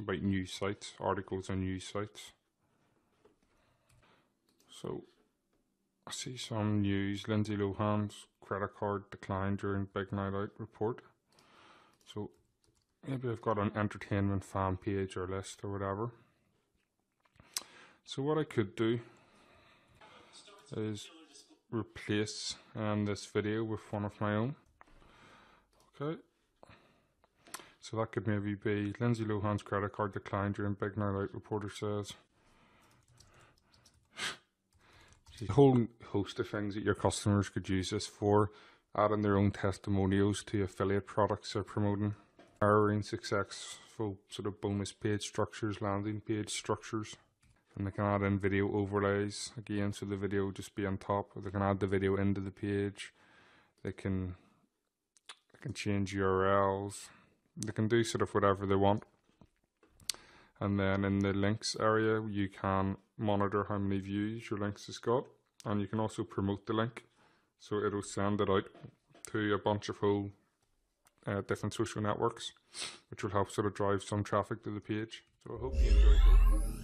S2: about news sites, articles on news sites. So I see some news, Lindsay Lohan's credit card declined during Big Night Out report. So maybe I've got an entertainment fan page or list or whatever. So what I could do is replace this video with one of my own. Okay. So that could maybe be Lindsay Lohan's credit card declined during big night out, reporter says. There's a whole host of things that your customers could use this for, adding their own testimonials to affiliate products they're promoting, powering successful sort of bonus page structures, landing page structures, and they can add in video overlays again, so the video will just be on top. They can add the video into the page. They can change URLs. They can do sort of whatever they want. And then in the links area, you can monitor how many views your links has got, and you can also promote the link, so it'll send it out to a bunch of whole different social networks, which will help sort of drive some traffic to the page. So I hope you enjoyed it.